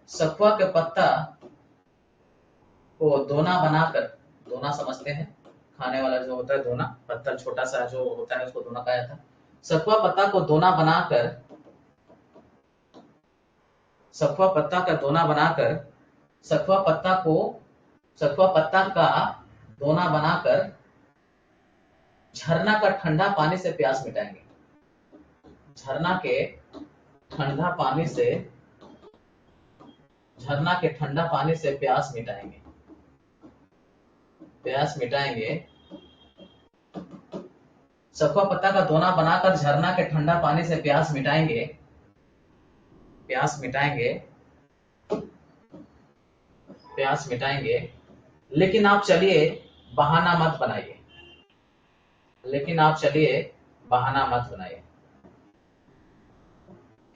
सखुआ के पत्ता को दोना बनाकर, दोना समझते हैं, खाने वाला जो होता है दोना, पत्थर छोटा सा जो होता है उसको दोना कहा जाता है। सखुआ पत्ता को दोना बनाकर, सखुआ पत्ता का दोना बनाकर, सखुआ पत्ता को, सखुआ पत्ता का दोना बनाकर झरना का ठंडा पानी से प्यास मिटाएंगे, झरना के ठंडा पानी से, झरना के ठंडा पानी से प्यास मिटाएंगे, प्यास मिटाएंगे। सखुआ पत्ता का दोना बनाकर झरना के ठंडा पानी से प्यास मिटाएंगे, प्यास मिटाएंगे, प्यास मिटाएंगे, लेकिन आप चलिए बहाना मत बनाइए, लेकिन आप चलिए बहाना मत बनाइए।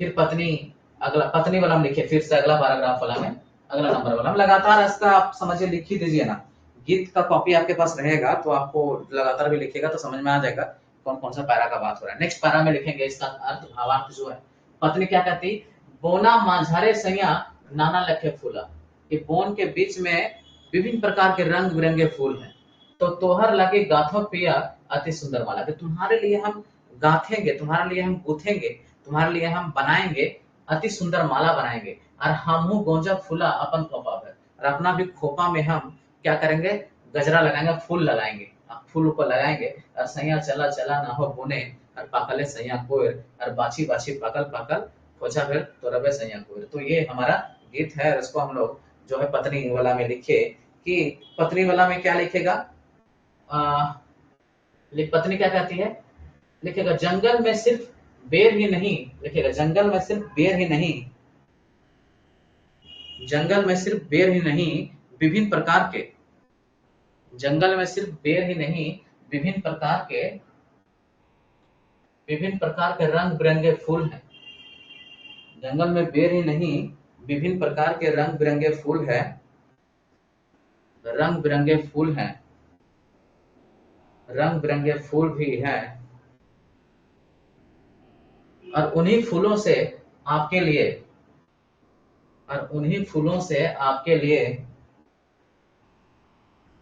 फिर पत्नी, अगला पत्नी वाला में लिखिए, फिर से अगला पैराग्राफ वाला में, अगला नंबर वाला में लगातार इसका आप समझिए, लिख ही दीजिए ना, गीत का कॉपी आपके पास रहेगा तो आपको लगातार भी लिखिएगा तो समझ में आ जाएगा कौन कौन सा पैरा का बात हो रहा है। नेक्स्ट पैरा में लिखेंगे इसका अर्थ, भावार्थ जो है। पत्नी क्या कहती, बोना माझारे सैया नाना लखे फूला, कि बोन के बीच में विभिन्न प्रकार के रंग बिरंगे फूल हैं, तो तोहर लगे गाथो पिया अति सुंदर माला, कि तुम्हारे लिए हम गाथेंगे, तुम्हारे लिए हम गूथेंगे, तुम्हारे लिए हम बनाएंगे अति सुंदर माला बनाएंगे, और हमहू गोंजा फूला अपन खोपा पर, और अपना भी खोपा में हम क्या करेंगे, गजरा लगाएंगे, फूल लगाएंगे, फूल ऊपर लगाएंगे, और सैया चला चला ना हो बोने, और पाकले सैया कोयर, और बाछी बाछी पाकल पाकल खोजा फिर तो रबे सैया कोयर। तो ये हमारा गीत है, और इसको हम लोग जो है पत्नी वाला में लिखे, कि पत्नी वाला में क्या लिखेगा, पत्नी क्या कहती है, लिखेगा जंगल में सिर्फ बेर ही नहीं, लिखेगा जंगल में सिर्फ बेर ही नहीं, जंगल में सिर्फ बेर ही नहीं विभिन्न प्रकार के, जंगल में सिर्फ बेर ही नहीं विभिन्न प्रकार के, विभिन्न प्रकार के रंग बिरंगे फूल हैं, जंगल में बेर ही नहीं विभिन्न प्रकार के रंग बिरंगे फूल है, रंग बिरंगे फूल हैं, रंग बिरंगे फूल भी हैं, और उन्हीं फूलों से आपके लिए, और उन्हीं फूलों से आपके लिए,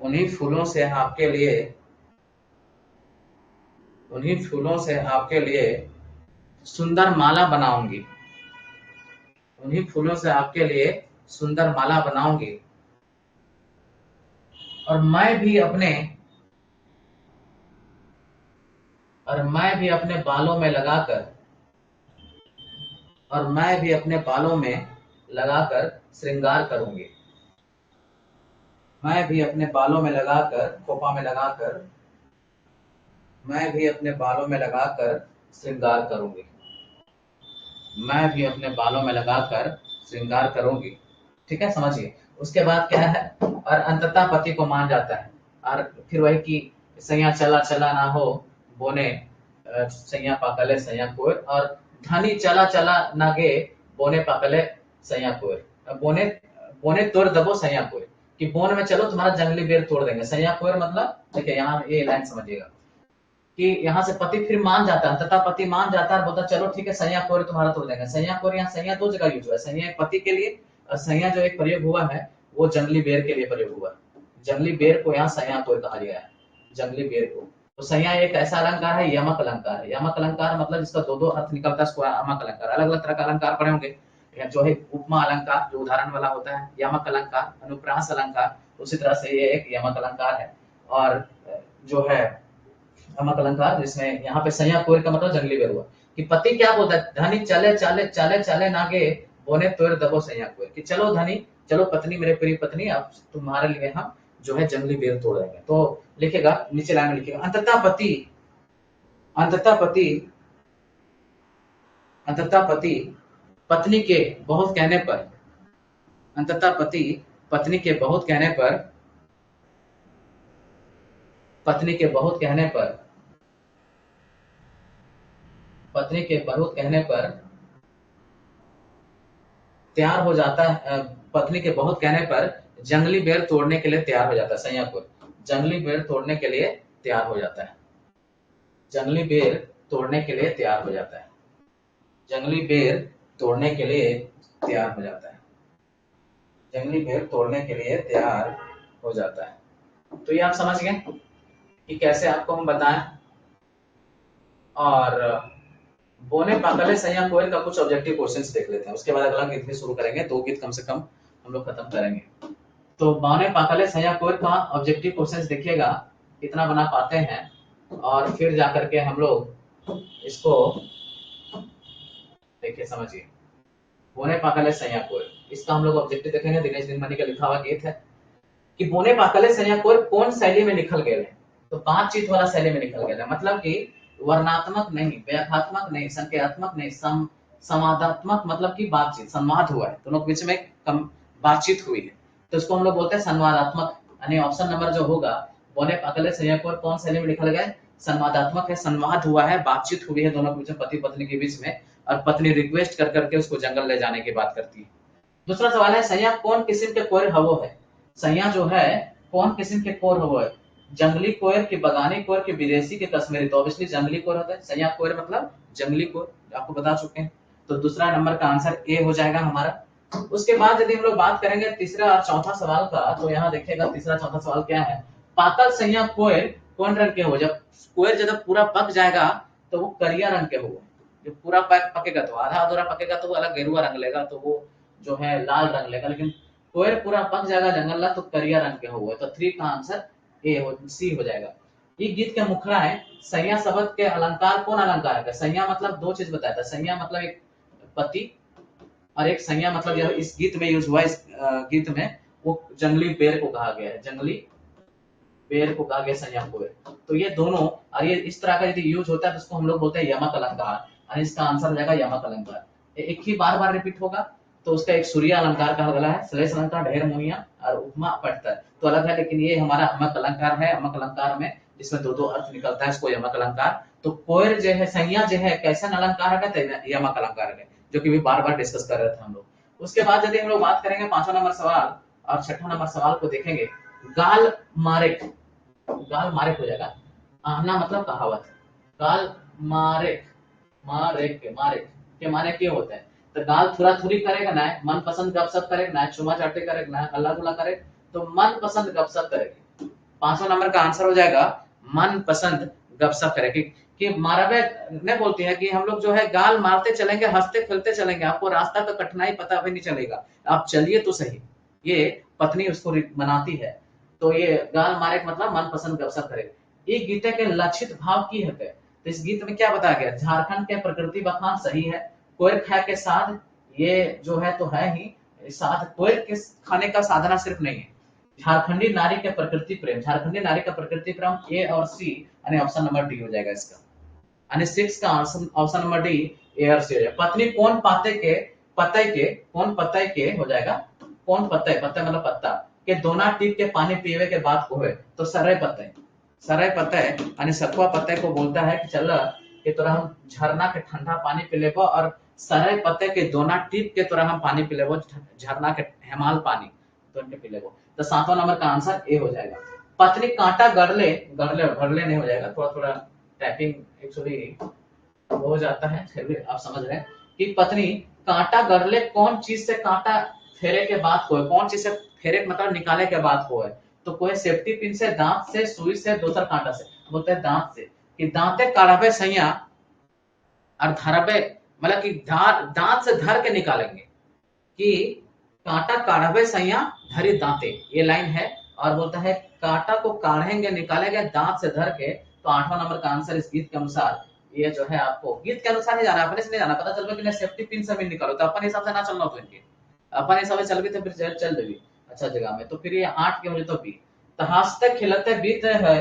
उन्हीं फूलों से आपके लिए, उन्हीं फूलों से आपके लिए सुंदर माला बनाऊंगी, उन्हीं फूलों से आपके लिए सुंदर माला बनाऊंगी, और मैं भी अपने, और मैं भी अपने बालों में लगाकर, और मैं भी अपने बालों में लगाकर श्रृंगार करूंगी, मैं भी अपने बालों में लगाकर, खोपा में लगाकर, मैं भी अपने बालों में लगाकर श्रृंगार करूंगी, मैं भी अपने बालों में लगाकर श्रृंगार करूंगी। ठीक है, समझिए। उसके बाद क्या है, और अंततः पति को मान जाता है, और फिर वही कि सैया चला चला ना हो बोने, सैया पाकले सैया कोयर, और धनी चला चला ना गे बोने पाकले सैया कोयर, बोने बोने तोड़ दबो सैया कोयर, कि बोन में चलो तुम्हारा जंगली बेर तोड़ देंगे, सैया कोयर मतलब, देखिए यहाँ ये लाइन समझिएगा, कि यहाँ से पति फिर मान जाता है, अंततः पति मान जाता है, बोलता चलो ठीक है संज्ञा कोर्य तुम्हारा तोड़ देंगे। संज्ञा कोर्य यहाँ संज्ञा दो जगह यूज हुआ है, संज्ञा एक पति के लिए और संज्ञा जो एक प्रयोग हुआ है वो जंगली बेर के लिए प्रयोग हुआ है। जंगली बेर को यहाँ संज्ञा कोर्य कहा गया है, जंगली बेर को। तो संज्ञा एक ऐसा अलंकार है, यमक अलंकार है। यमक अलंकार मतलब जिसका दो दो अर्थ निकलता है उसको यमक अलंकार। अलग अलग तरह का अलंकार पढ़े होंगे, जो है उपमा अलंकार जो उदाहरण वाला होता है, यमक अलंकार, अनुप्रास अलंकार, उसी तरह से ये एक यमक अलंकार है। और जो है यमक अलंकार जिसमें यहाँ पे संज्ञा कोर का मतलब जंगली बेर हुआ कि पति क्या बोलता है, धनी चले चले चले चले नागे बोने तोड़ दबो संज्ञा कोर, कि चलो धनी, चलो पत्नी, मेरे प्रिय पत्नी, अब तुम्हारे लिए हम जो है जंगली बेर तोड़ देंगे। तो लिखेगा नीचे लाइन में लिखेगा अंततः पति, अंततः पति, अंततः पति पत्नी के बहुत कहने पर, अंततः पति पत्नी के बहुत कहने पर, पत्नी के बहुत कहने पर, पत्नी के बहुत कहने पर तैयार हो जाता है, पत्नी के बहुत कहने पर जंगली बेर तोड़ने के लिए तैयार हो जाता है। संज्ञा को जंगली बेर तोड़ने के लिए तैयार हो जाता है, जंगली बेर तोड़ने के लिए तैयार हो जाता है, जंगली बेर तोड़ने के लिए तैयार हो जाता है, जंगली बेर तोड़ने के लिए तैयार हो जाता है। तो ये आप समझ गए कि कैसे आपको हम बताएं। और बोने पाकले संज्ञा कोयल का कुछ ऑब्जेक्टिव क्वेश्चंस देख लेते हैं, उसके बाद अगला गीत भी शुरू करेंगे, दो गीत कम से कम हम लोग खत्म करेंगे। तो बोने पाकले संज्ञा कोयल का ऑब्जेक्टिव क्वेश्चंस देखिएगा कितना बना पाते हैं, और फिर जाकर के हम लोग इसको देखिए समझिए। बोने पाकले संज्ञा कोयल, इसका हम लोग ऑब्जेक्टिव देखेंगे। दिनेश दिनमणि का लिखा हुआ गीत है कि बोने पाकले संज्ञा कोयल कौन शैली में लिखल गए हैं, तो बातचीत वाला शैली में लिखल गया है, मतलब कि वर्णात्मक नहीं, व्याख्यात्मक नहीं, संख्यात्मक नहीं, संवादात्मक, मतलब कि बातचीत, संवाद हुआ है, दोनों के बीच में बातचीत हुई है, तो इसको हम लोग बोलते हैं संवादात्मक। यानी ऑप्शन नंबर जो होगा, बोने पाकले संज्ञा कोयल कौन शैली में लिखल गया, संवादात्मक है, संवाद हुआ है, बातचीत हुई है दोनों के बीच में, पति पत्नी के बीच में, और पत्नी रिक्वेस्ट कर करके उसको जंगल ले जाने की बात करती है। दूसरा सवाल है संज्ञा कौन किस्म के कोयर हवो है, संज्ञा जो है कौन किस्म के कोयर हवो है, जंगली कोयर की, बगानी कोयर की, विदेशी के, कश्मीरी। तो ऑब्वियसली जंगली कोयर होता है, संज्ञा कोयर मतलब जंगली कोयर, आपको बता चुके हैं। तो दूसरा नंबर का आंसर ए हो जाएगा हमारा। उसके बाद यदि हम लोग बात करेंगे तीसरा और चौथा सवाल का, तो यहाँ देखिएगा तीसरा चौथा सवाल क्या है, पाकल संज्ञा कोयर कौन रंग के हो, जब कोयर जब पूरा पक जाएगा तो वो करिया रंग के हो, जब पूरा पकेगा तो आधा अधूरा पकेगा तो वो अलग गेरुआ रंग लेगा, तो वो जो है लाल रंग लेगा, लेकिन कोयर पूरा पक जाएगा जंगल तो करिया रंग के हुए। तो 3 का आंसर ए हो, सी हो जाएगा। ये गीत के मुखड़ा है। संज्ञा शब्द के अलंकार कौन अलंकार है, संज्ञा मतलब दो चीज बताया था, संज्ञा मतलब एक पति, और एक संज्ञा मतलब यह इस गीत में यूज हुआ, इस गीत में वो जंगली बेर को कहा गया है, जंगली बेर को कहा गया संज्ञा को। तो ये दोनों, और ये इस तरह का यदि यूज होता है तो उसको हम लोग बोलते हैं यमक अलंकार, और इसका आंसर हो जाएगा यमक अलंकार। एक ही बार बार रिपीट होगा तो उसका एक सूर्य अलंकार कहा गया है, श्लेष अलंकार, ढेर मुहिया और उपमा अपठ्तर तो अलग है, लेकिन ये हमारा यमक अलंकार है। यमक अलंकार में जिसमें दो दो अर्थ निकलता है इसको यमक अलंकार। तो कोयर जो है, संज्ञा जो है कैसा अलंकार है, यमक अलंकार है, जो कि भी बार बार डिस्कस कर रहे थे हम लोग। उसके बाद यदि हम लोग बात करेंगे 5वां नंबर सवाल और 6ठा नंबर सवाल को देखेंगे, गाल मारेक, गाल मारेक हो जाएगा, आहना मतलब कहावत, गाल मारेक, मारेक के माने क्यों होता है, तो गाल थुरा थुरी करेगा ना, मन पसंद गपशप करेगा ना, चुमा चाटे करेगा ना, हल्ला गुला करे तो मन पसंद गपशप करेगी। 5वां नंबर का आंसर हो जाएगा मन पसंद गपशप करेगी। कि मारवे ने बोलती है कि हम लोग जो है गाल मारते चलेंगे, हंसते खेलते चलेंगे, आपको रास्ता का कठिनाई पता भी नहीं चलेगा, आप चलिए तो सही। ये पत्नी उसको मनाती है, तो ये गाल मारे मतलब मन पसंद गपशप करे। ये गीते के लक्षित भाव की है, तो इस गीत में क्या बताया गया, झारखंड के प्रकृति बखान सही है, कोयर खा के साथ, ये जो है तो है ही साथ, कोयर के खाने का साधना सिर्फ नहीं है, झारखंडी नारी के प्रकृति प्रेम, झारखंडी नारी का प्रकृति प्रेम, ए और सी, यानी ऑप्शन नंबर डी हो जाएगा इसका, यानी 6 का ऑप्शन नंबर डी, ए और सी हो जाएगा। पत्नी कौन पाते के, पते के, कौन पते के हो जाएगा, कौन पते, पत्ते मतलब पत्ता के दोना टीप के पानी पीवे के बाद को है, तो सरय पत्ते, सरय पत्ते यानी सखुआ पत्ते को बोलता है कि चल कि तोरा हम झरना के ठंडा पानी पी लेबो, और सरय पत्ते के दोना टीप के तोरा हम पानी पी लेबो, झरना के हेमाल पानी तो इनके पी लेबो। तो 7वां नंबर का आंसर ए हो जाएगा। पत्नी कांटा गड़ले, गड़ले गड़ले नहीं हो जाएगा, थोड़ा थोड़ा टाइपिंग एक्चुअली हो जाता है, फिर भी आप समझ रहे हैं कि पत्नी कांटा गड़ले कौन चीज से कांटा फेरे के बाद होए, कौन चीज से फेरे मतलब निकाले के बाद होए, तो कोई सेफ्टी पिन से, दांत से, सुई से, दोसर कांटा से, बोलते हैं दांत से, कि दांते काढ़ावे सैया और धरबे, मतलब कि दांत से धर के निकालेंगे, कि कांटा काढ़वे सैया धरी दांते, ये लाइन है। और बोलता है कांटा को काढ़ेंगे निकालेंगे दांत से धर के, तो 8वां नंबर का आंसर इस गीत के अनुसार ये जो है, आपको गीत के अनुसार नहीं जाना, अपने से नहीं जाना, पता चल कि सेफ्टी पिन से भी निकालो, तो अपन हिसाब से ना चलना, तो इनके अपन हिसाब से चल भी तो फिर चल देगी अच्छा जगह में, तो फिर ये 8 के मुझे तो बी। तो हंसते खिलते बीत है,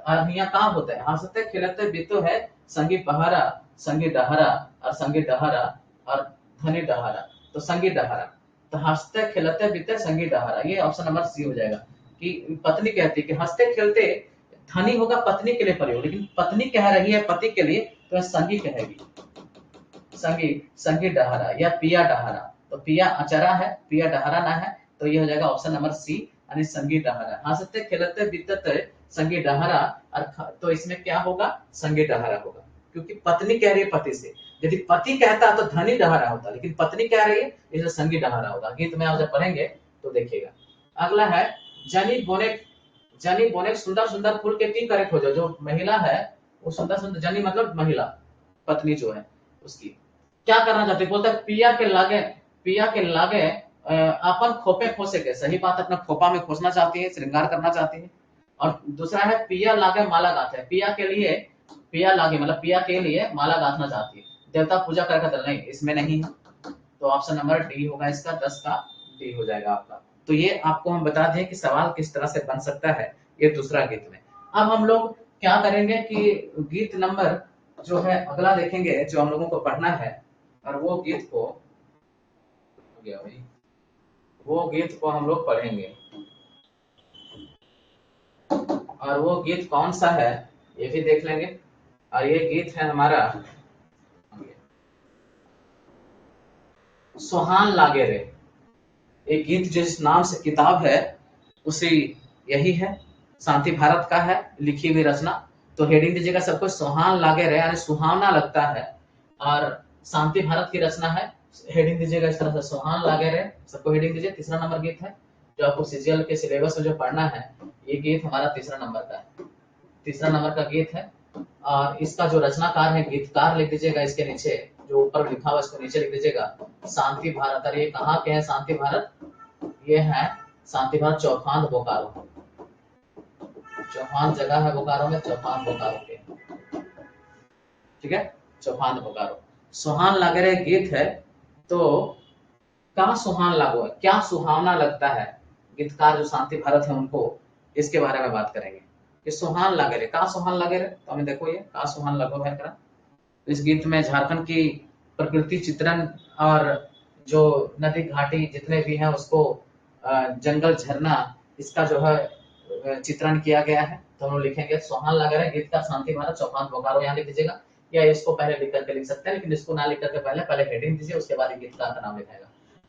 और यहाँ कहाँ होता है, हंसते खिलते बीतो है, संगी पहारा, संगी डहरा, और संगी डहरा, और धनी डहरा, तो संगी डहरा, तो हंसते खिलते बीते संगी डहरा, ये ऑप्शन नंबर सी हो जाएगा। कि पत्नी कहती है कि हंसते खेलते, धनी होगा पत्नी के लिए प्रयोग, लेकिन पत्नी कह रही है पति के लिए, तो संगी कहेगी, संगी, संगी डहरा या पिया डहरा, तो पिया अचरा है, पिया डहरा ना है, तो ये हो जाएगा ऑप्शन नंबर सी, यानी संगी डहरा। हंसते खेलते बीतते संगी डहरा, और तो इसमें क्या होगा, संगी डहरा होगा, क्योंकि पत्नी कह रही है पति से, यदि पति कहता तो धनी डहरा होता, लेकिन पत्नी कह रही है इसलिए संगी डहरा होगा। गीत में आप जब पढ़ेंगे तो देखिएगा। अगला है जनी बोने, जनी बोने सुंदर सुंदर फूल के की करे खोजो, जो महिला है वो सुंदर सुंदर, जनी मतलब महिला, पत्नी जो है उसकी क्या करना चाहती है, बोलता है पिया के लागे, पिया के लागे अपन खोपे खोसे के, सही बात, अपना खोपा में खोसना चाहती है, श्रृंगार करना चाहती है। और दूसरा है पिया लागे माला गाते हैं, पिया के लिए, पिया लागे मतलब पिया के लिए माला गाथना चाहती है, देवता पूजा कर खातिर नहीं, इसमें नहीं है, तो ऑप्शन नंबर डी होगा इसका, 10 का डी हो जाएगा आपका। तो ये आपको हम बता दें कि सवाल किस तरह से बन सकता है ये दूसरा गीत में। अब हम लोग क्या करेंगे कि गीत नंबर जो है अगला देखेंगे, जो हम लोगों को पढ़ना है, और वो गीत को हो गया भाई, वो गीत को हम लोग पढ़ेंगे, और वो गीत कौन सा है ये भी देख लेंगे। और ये गीत है हमारा सुहान लागे रे, एक गीत जिस नाम से किताब है उसी यही है, शांति भारत का है लिखी हुई रचना। तो हेडिंग दीजिएगा सबको, सुहान लागे रे यानी सुहावना लगता है, और शांति भारत की रचना है, हेडिंग दीजिएगा इस तरह से, सुहान लागे रे, सबको हेडिंग दीजिए। तीसरा नंबर गीत है जो आपको सीजीएल के सिलेबस में जो पढ़ना है, ये गीत हमारा तीसरा नंबर का है, तीसरा नंबर का गीत है। और इसका जो रचनाकार है, गीतकार लिख दीजिएगा इसके नीचे, जो ऊपर लिखा हुआ इसको नीचे लिख दीजिएगा, शांति भारत। और ये कहाँ के हैं शांति भारत, ये है शांति भारत चौफान बोकारो, चौफान जगह है बोकारो में, चौफान बोकारो के, ठीक है, चौफान बोकारो। सुहान लागे रे गीत है, तो कहाँ सुहान लागो है, क्या सुहावना लगता है, गीतकार जो शांति भारत है उनको इसके बारे में बात करेंगे कि सुहान लागे रे, कहाँ सुहान लागे रे, तो हमें देखो ये कहाँ सुहान लगो है करा। इस गीत में झारखंड की प्रकृति चित्रण और जो नदी घाटी जितने भी हैं उसको, जंगल झरना, इसका जो है चित्रण किया गया है। तो हम लोग लिखेंगे सुहान लगा रहा है, गीतकार शांति भारत चौहान बोकारो, यहाँ लिख दीजिएगा, या इसको पहले लिख करके लिख सकते हैं, लेकिन इसको ना लिख करके पहले हेडिंग दीजिए, उसके बाद गीतकार का नाम लिखाएगा।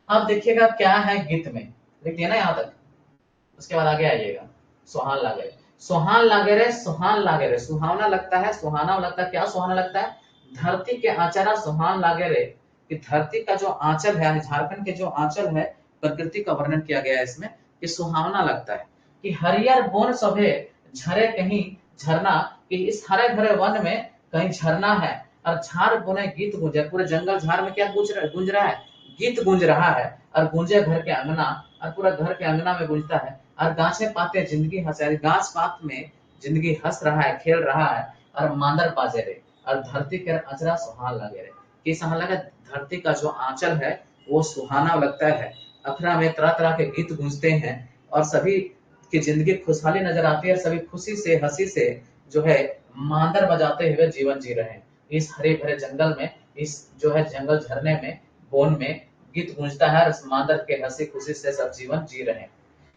अब देखिएगा क्या है गीत में, लिख दिया ना यहाँ तक, उसके बाद आगे आइएगा। सुहान लागे, सुहान लागे रे, सुहान लागे रे, सुहावना लगता है, सुहाना लगता है, क्या सुहाना लगता है, धरती के आंचरा सुहान लागे रे, कि धरती का जो आंचल है, झारखंड के जो आंचल है, प्रकृति का वर्णन किया गया है इसमें, कि सुहावना लगता है, कि हरियर बोन सभे झरे कहीं झरना, कि इस हरे भरे वन में कहीं झरना है, और झाड़ बोने गीत गूंजे, पूरे जंगल झाड़ में क्या गूंज रहा है, गीत गूंज रहा है, और गूंजे घर के अंगना, और पूरा घर के अंगना में गूंजता है, और गाछे पाते जिंदगी हंसे, गाछ पात में जिंदगी हंस रहा है, खेल रहा है, और मांदर पाजे रे, और धरती के अचरा सुहान लगे रे, कि सुहान लगे, धरती का जो आंचल है वो सुहाना लगता है, अखरा में तरह तरह के गीत गूंजते हैं, और सभी की जिंदगी खुशहाली नजर आती है, सभी खुशी से हंसी से जो है मांदर बजाते हुए जीवन जी रहे हैं इस हरे भरे जंगल में, इस जो है जंगल झरने में, बोन में गीत गूंजता है, और मांदर के हंसी खुशी से सब जीवन जी रहे हैं,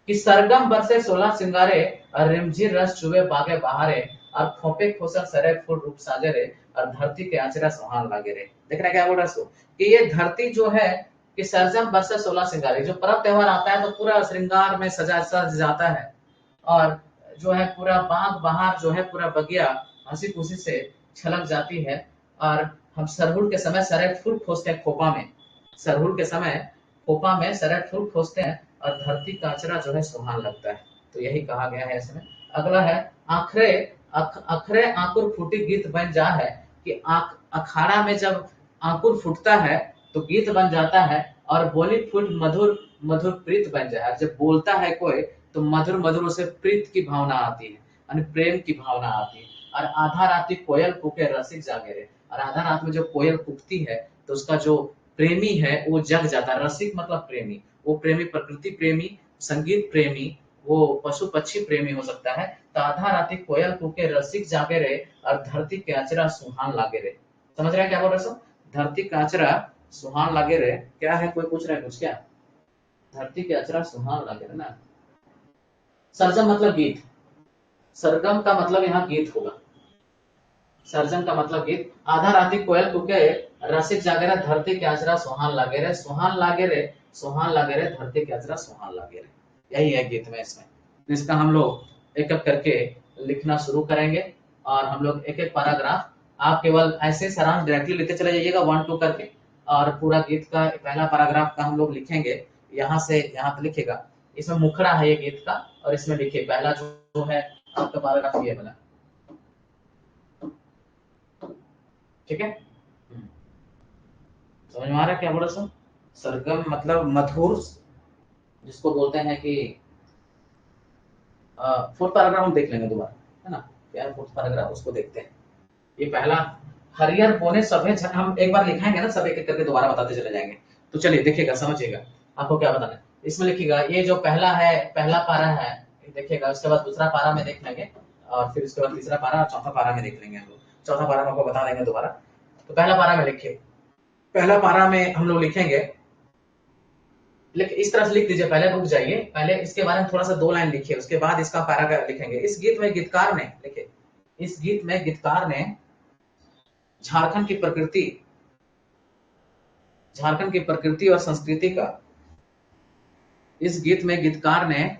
कि सरगम बरसे 16 सिंगारे, और रिमझिम रस चुवे बागे बहारे, और खोपे खोसर सरे फूल रूप साजे रे, और धरती के आंचरा सुहान लागे रे। देख रहे क्या बोल रहा है, कि ये धरती जो है कि सरजम बरसे 16 सिंगारे, जो पर्व त्योहार आता है तो पूरा श्रृंगार में सज जाता है, और जो है पूरा बाग बहार जो है पूरा बगिया हंसी खुशी से छलक जाती है। और हम सरहुल के समय सरेट फूल खोजते हैं खोपा में, सरहुल के समय खोपा में सरेट फूल खोजते हैं और धरती का अचरा जो है सुहान लगता है। तो यही कहा गया है इसमें। अगला है आखरे अखरे आंकुर फूटी गीत बन जा है, कि अखाड़ा में जब आंकुर फूटता है तो गीत बन जाता है, और बोली फूट मधुर मधुर प्रीत बन जाए। जब बोलता है कोई तो मधुर मधुर उसे प्रीत की भावना आती है, यानी प्रेम की भावना आती है। और आधा राती कोयल कूके रसिक जागे रे, और आधा रात में जो कोयल कूकती है तो उसका जो प्रेमी है वो जग जाता है। रसिक मतलब प्रेमी, वो प्रेमी प्रकृति प्रेमी, संगीत प्रेमी, वो पशु पक्षी प्रेमी हो सकता है। तो आधा राती कोयल कूके रसिक जागे रे, और धरती के अचरा सुहान लागे रे। समझ रहे हैं क्या बोल रहे हो? धरती का अचरा सुहान लागे रे, क्या है? कोई पूछ रहा है कुछ क्या? धरती के अचरा सुहान लागे रे ना। सरजम मतलब गीत, सरगम का मतलब यहाँ गीत होगा। सर्जन का मतलब गीत। आधा राती कोयल कूके रसिक जागे रे, धरती के अचरा सुहान लागे रे, सुहान लागे रे, सुहान लागे रे, धरती के अचरा सुहान लागे रे। यही है गीत में इसमें। इसका हम लोग एक एक करके लिखना शुरू करेंगे, और हम लोग एक एक पैराग्राफ, आप केवल ऐसे सारांश डायरेक्टली लिखते चले जाइएगा 1 2 करके, और पूरा गीत का पहला पैराग्राफ का हम लोग लिखेंगे, यहाँ से यहाँ तक लिखेगा। इसमें मुखड़ा है ये गीत का, और इसमें लिखिए पहला जो है आपका पैराग्राफ ये बना। ठीक है, समझ में आ रहा है क्या बोला सर? सरगम मतलब मधुर, जिसको बोलते हैं कि फोर्थ पैराग्राफ हम देख लेंगे दोबारा, है ना? क्या है फोर्थ पैराग्राफ, उसको देखते हैं। ये पहला, हरियर बोने सभे हम एक बार लिखाएंगे ना, सब एक एक करके दोबारा बताते चले जाएंगे। तो चलिए देखिएगा, समझिएगा आपको क्या बताना है। इसमें लिखिएगा, ये जो पहला है, पहला पारा है, देखिएगा। उसके बाद दूसरा पारा में देख लेंगे, और फिर उसके बाद तीसरा पारा और चौथा पारा में देख लेंगे हम लोग। चौथा पारा हम आपको बता देंगे दोबारा। तो पहला पारा में लिखिए, पहला पारा में हम लोग लिखेंगे, लेकिन इस तरह से लिख दीजिए, पहले रुक जाइए, पहले इसके बारे में थोड़ा सा 2 लाइन लिखिए, उसके बाद इसका पैराग्राफ लिखेंगे। इस गीत में गीतकार ने, लिखिए, इस गीत में गीतकार ने झारखंड की प्रकृति, झारखंड की प्रकृति और संस्कृति का, इस गीत में गीतकार ने,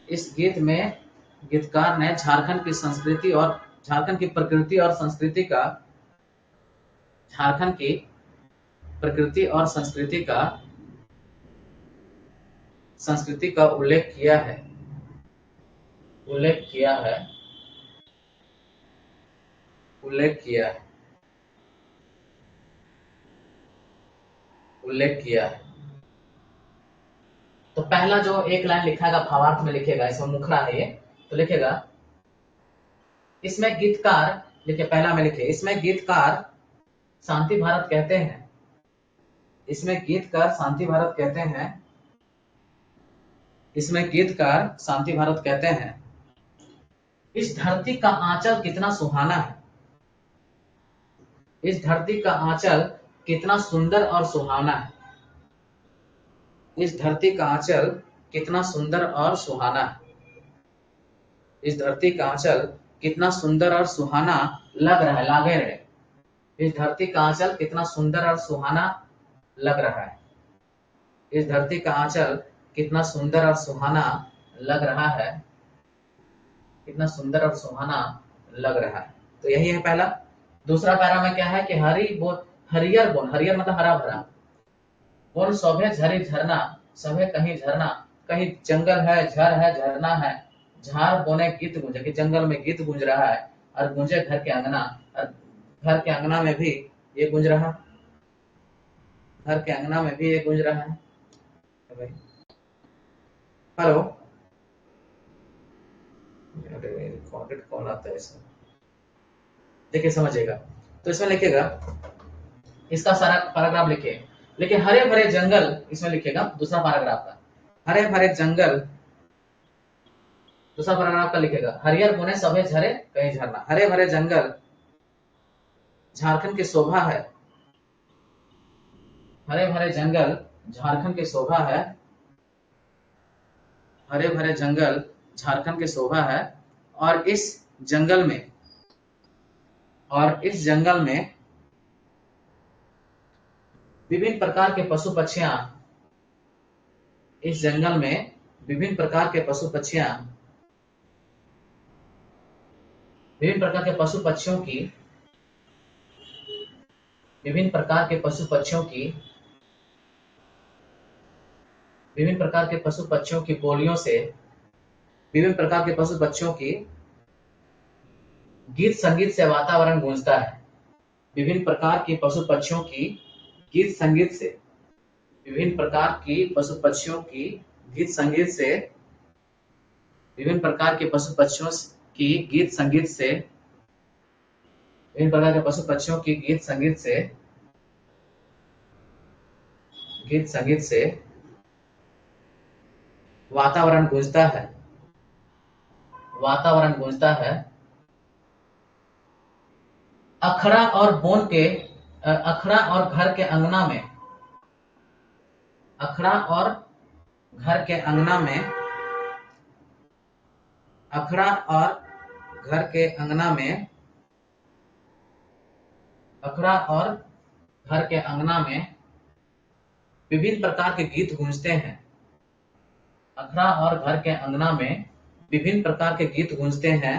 इस गीत में गीतकार ने झारखंड की संस्कृति और झारखंड की प्रकृति और संस्कृति का, झारखंड की प्रकृति और संस्कृति का उल्लेख किया है, उल्लेख किया है, उल्लेख किया है, उल्लेख किया है। तो पहला जो एक लाइन लिखाएगा भावार्थ में लिखेगा, इसमें मुखड़ा है ये, तो लिखेगा, इसमें गीतकार, लिखिए पहला में लिखिए, इसमें गीतकार शांति भारत कहते हैं, इसमें गीतकार शांति भारत कहते हैं, इसमें गीतकार शांति भारत कहते हैं। इस धरती का आंचल कितना सुहाना है, इस धरती का आंचल कितना सुंदर और सुहाना है, इस धरती का आंचल कितना सुंदर और सुहाना है, इस धरती का आंचल कितना सुंदर और सुहाना लग रहा है, लागे रहे। इस धरती का आंचल कितना सुंदर और सुहाना लग रहा है, इस धरती का आंचल कितना सुंदर और सुहाना लग रहा है, कितना सुंदर और सुहाना लग रहा है। तो यही है पहला। दूसरा पैरा में क्या है कि हरियर बोन, हरियर मतलब हरा भरा, बोन सभे झरी झरना, सभे कहीं झरना, कहीं जंगल है, झर है, झरना है, झार बोने गीत गूंजे, कि जंगल में गीत गूंज रहा है, और गूंजे घर के अंगना, और घर के अंगना में भी ये गूंज रहा, घर के अंगना में भी ये गूंज रहा है। हेलो, रिकॉर्डेड कॉल आता है इसमें, देखिए समझिएगा। तो इसमें लिखिएगा, इसका सारा पैराग्राफ लिखिए, लेकिन हरे भरे जंगल इसमें लिखिएगा दूसरा पैराग्राफ का, हरे भरे जंगल, दूसरा पैराग्राफ का लिखेगा, हरियर बोने सभे झरे कहीं झरना, हरे भरे जंगल झारखंड की शोभा है, हरे भरे जंगल झारखंड की शोभा है, हरे भरे जंगल झारखंड की शोभा है। और इस जंगल में, और इस जंगल में विभिन्न प्रकार के पशु पक्षियां, इस जंगल में विभिन्न प्रकार के पशु पक्षियां विभिन्न प्रकार के पशु पक्षियों की विभिन्न प्रकार के पशु पक्षियों की विभिन्न प्रकार के पशु पक्षियों की बोलियों से विभिन्न प्रकार के पशु पक्षियों की गीत संगीत से वातावरण गूंजता है। विभिन्न प्रकार के पशु पक्षियों की गीत संगीत से विभिन्न प्रकार की पशु पक्षियों की गीत संगीत से विभिन्न प्रकार के पशु पक्षियों की गीत संगीत से विभिन्न प्रकार के पशु पक्षियों की गीत संगीत से वातावरण गूंजता है। वातावरण गूंजता है। अखड़ा और बोन के अखड़ा और घर के अंगना में अखड़ा और घर के अंगना में अखड़ा और घर के अंगना में अखड़ा और घर के अंगना में विभिन्न प्रकार के गीत गूंजते हैं। अखड़ा और घर के अंगना में विभिन्न प्रकार के गीत गूंजते हैं।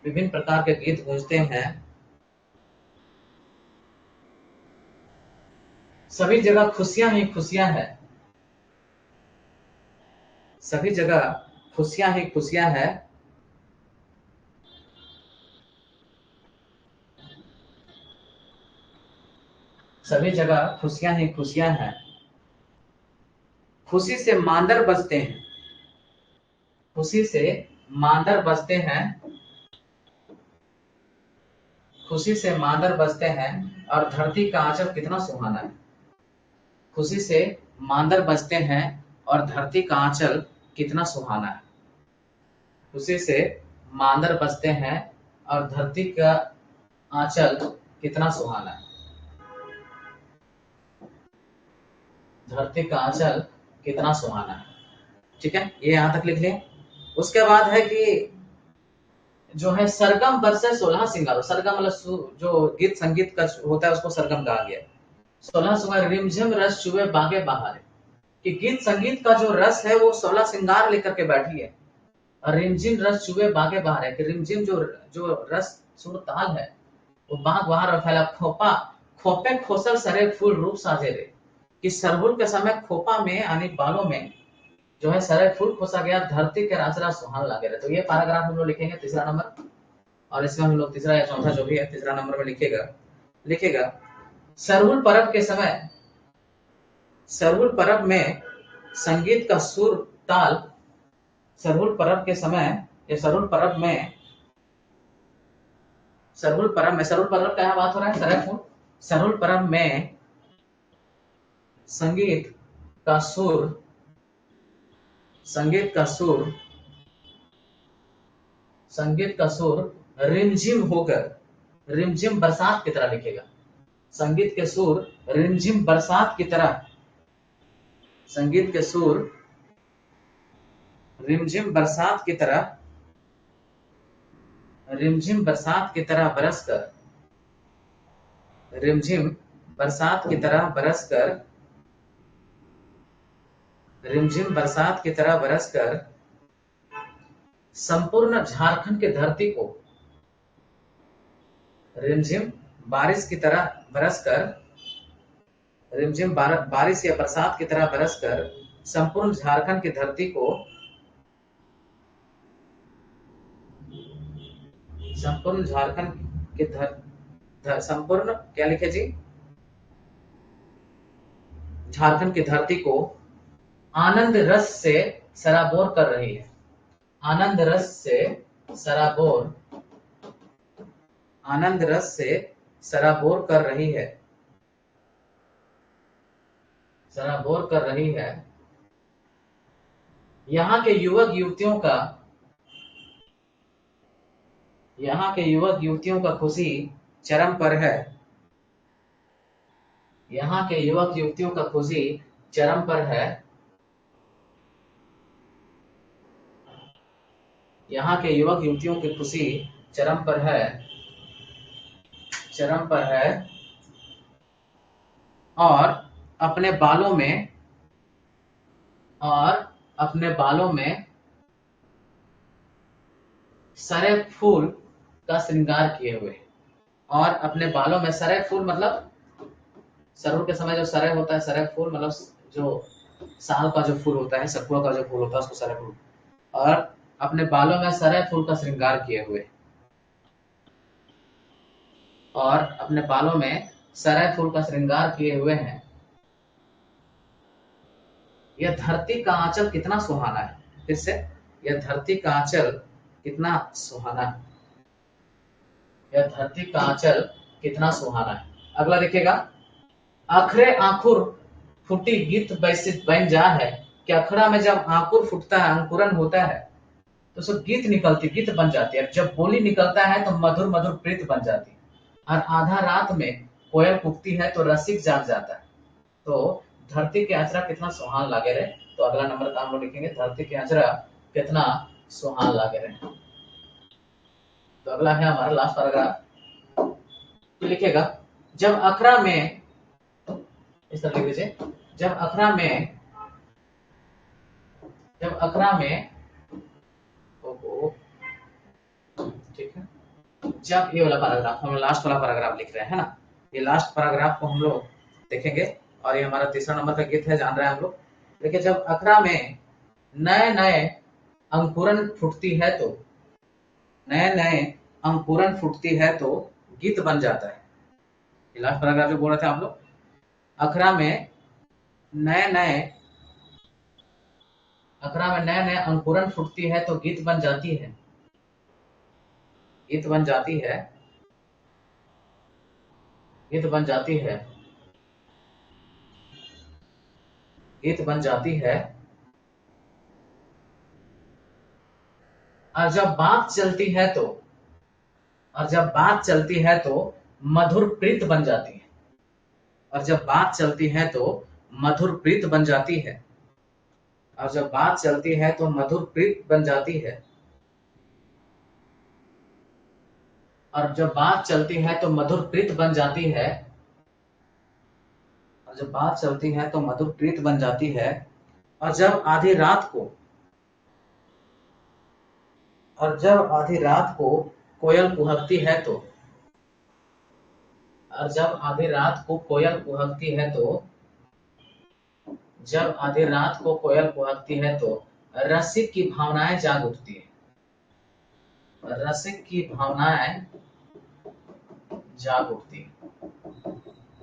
विभिन्न प्रकार के गीत गूंजते हैं। सभी जगह खुशियां ही खुशियां है। सभी जगह खुशियां ही खुशियां है। सभी जगह खुशियां ही खुशियां हैं। खुशी से मांदर बजते हैं। खुशी से मांदर बजते हैं। खुशी से मांदर बजते हैं और धरती का आंचल कितना सुहाना है। खुशी से मांदर बजते हैं और धरती का आंचल कितना सुहाना है। खुशी से मांदर बजते हैं और धरती का आंचल कितना सुहाना है। धरती का आंचल कितना सुहाना है। ठीक है, ये यहां तक लिख लें। उसके बाद है कि जो है सरगम बरसे 16 सिंगारो। सरगम मतलब जो गीत संगीत का होता है उसको सरगम कहा गया। 16 सिंगार रिमझिम रस चुए बागे बहारे, कि गीत संगीत का जो रस है वो 16 सिंगार लेकर के बैठी है। और रिमझिम रस चुए बागे बहारे, कि रिमझिम जो रस सुर ताल है वो बाग बहार और फैला। खोपा खोपे खोसल सरे फूल रूप साजे रे, कि सरहुल के समय खोपा में यानी बालों में जो है सारे फूल खोसा गया, धरती के राजरा सुहान लागे रहे। तो ये पैराग्राफ हम लोग लिखेंगे तीसरा नंबर, और इसमें हम लोग तीसरा या चौथा जो भी है तीसरा नंबर में लिखेगा। सरहुल पर्व के समय सरहुल पर्व में संगीत का सुर ताल। सरहुल पर्व के समय या सरहुल पर्व में सरहुल पर्व का यहाँ बात हो रहा है। सरहुल पर्व में संगीत का सुर संगीत का सुर रिमझिम होकर, रिमझिम बरसात की तरह लिखेगा। संगीत के सुर रिमझिम बरसात की तरह, संगीत के सुर रिमझिम बरसात की तरह, रिमझिम बरसात की तरह बरसकर, रिमझिम बरसात की तरह बरसकर, रिमझिम बरसात की तरह बरसकर संपूर्ण झारखंड की धरती को, रिमझिम बारिश की तरह बरसकर, रिमझिम बारिश या बरसात की तरह बरसकर संपूर्ण झारखंड की धरती को, संपूर्ण झारखंड की संपूर्ण क्या लिखे जी, झारखंड की धरती को आनंद रस से सराबोर कर रही है। आनंद रस से सराबोर, आनंद रस से सराबोर कर रही है, सराबोर कर रही है। यहाँ के युवक युवतियों का खुशी चरम पर है। यहाँ के युवक युवतियों का खुशी चरम पर है। यहाँ के युवक युवतियों की खुशी चरम पर है, चरम पर है। और अपने बालों में सरे फूल का श्रृंगार किए हुए, और अपने बालों में सरे फूल मतलब सरूर के समय जो सरे होता है, सरे फूल मतलब जो साल का जो फूल होता है, सखुआ का जो फूल होता है उसको सरे फूल, और अपने बालों में सरे फूल का श्रृंगार किए हुए, और अपने बालों में सरे फूल का श्रृंगार किए हुए हैं। यह धरती का आंचल कितना सुहाना है। फिर से, यह धरती का आंचल कितना सुहाना है। यह धरती का आंचल कितना सुहाना है। अगला देखिएगा, अखरे आंकुर फूटी गीत वैसे बन जा है कि अखरा में जब आंकुर फूटता है, अंकुरन होता है, तो सब गीत निकलती, गीत बन जाती है। जब बोली निकलता है तो मधुर मधुर प्रीत बन जाती है। और आधा रात में कोयल कूकती है तो रसिक जाग जाता है। तो धरती के आचरा कितना सुहान लागे रहे। तो अगला नंबर का हम लोग लिखेंगे, धरती के आचरा कितना सुहान लागे रहे। तो अगला है हमारा लास्ट पैराग्राफ, तो लिखेगा, जब अखरा में, इस तरह लिख लीजिए, जब अखरा में, जब अखरा में, ठीक है, जब, ये वाला पैराग्राफ हम लास्ट वाला पैराग्राफ लिख रहे हैं ना, ये लास्ट पैराग्राफ को हम लोग देखेंगे। और ये हमारा तीसरा नंबर का गीत है, जान रहे हैं हम लोग। देखिए, जब अखरा में नए नए अंकुरन फूटती है तो, नए नए अंकुरन फूटती है तो गीत बन जाता है। ये लास्ट पैराग्राफ जो बोल रहे थे आप लोग, अखरा में नए नए, अखरा में नए नए अंकुरन फूटती है तो गीत बन जाती है, गीत बन जाती है, गीत बन जाती है, गीत बन जाती है। और जब बात चलती है तो, और जब बात चलती है तो मधुर प्रीत बन जाती है, और जब बात चलती है तो मधुर प्रीत बन जाती है, और जब बात चलती है तो मधुर प्रीत बन जाती है, और जब बात चलती है तो मधुर प्रीत बन जाती है, और जब बात चलती है तो मधुर प्रीत बन जाती है। और जब आधी रात को, और जब आधी रात को कोयल कुहकती है तो, और जब आधी रात को कोयल कुहकती है तो, जब आधी रात को कोयल कुहकती है तो रसिक की भावनाएं जाग उठती है, रसिक की भावनाएं जाग उठती है।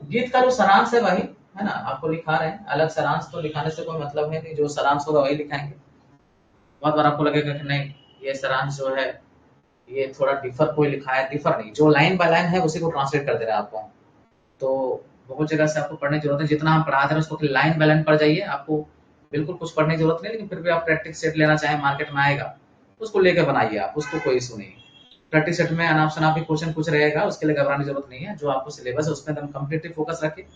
गीत का जो सारांश है वही है ना, आपको लिखा रहे हैं। अलग सारांश तो लिखाने से कोई मतलब है नहीं, जो सारांश होगा वही लिखाएंगे। बहुत बार आपको लगेगा कि नहीं, ये सारांश जो है ये थोड़ा डिफर कोई लिखा है, डिफर नहीं, जो लाइन बाय लाइन है उसी को ट्रांसलेट कर दे रहा है आपको। तो बहुत जगह से आपको पढ़ने की जरूरत है, जितना हम पढ़ा दे रहे हैं उसको लाइन बाय लाइन पढ़ जाइए, आपको बिल्कुल कुछ पढ़ने की जरूरत नहीं। लेकिन फिर भी आप प्रैक्टिस सेट लेना चाहें, मार्केट में आएगा, उसको लेकर बनाइए आप, उसको कोई इशू नहीं। प्रैक्टिस सेट में अनाप शनाप भी क्वेश्चन कुछ रहेगा, उसके लिए घबराने की जरूरत नहीं है। जो आपको सिलेबस है उसमें एकदम कंप्लीटली फोकस रखिए।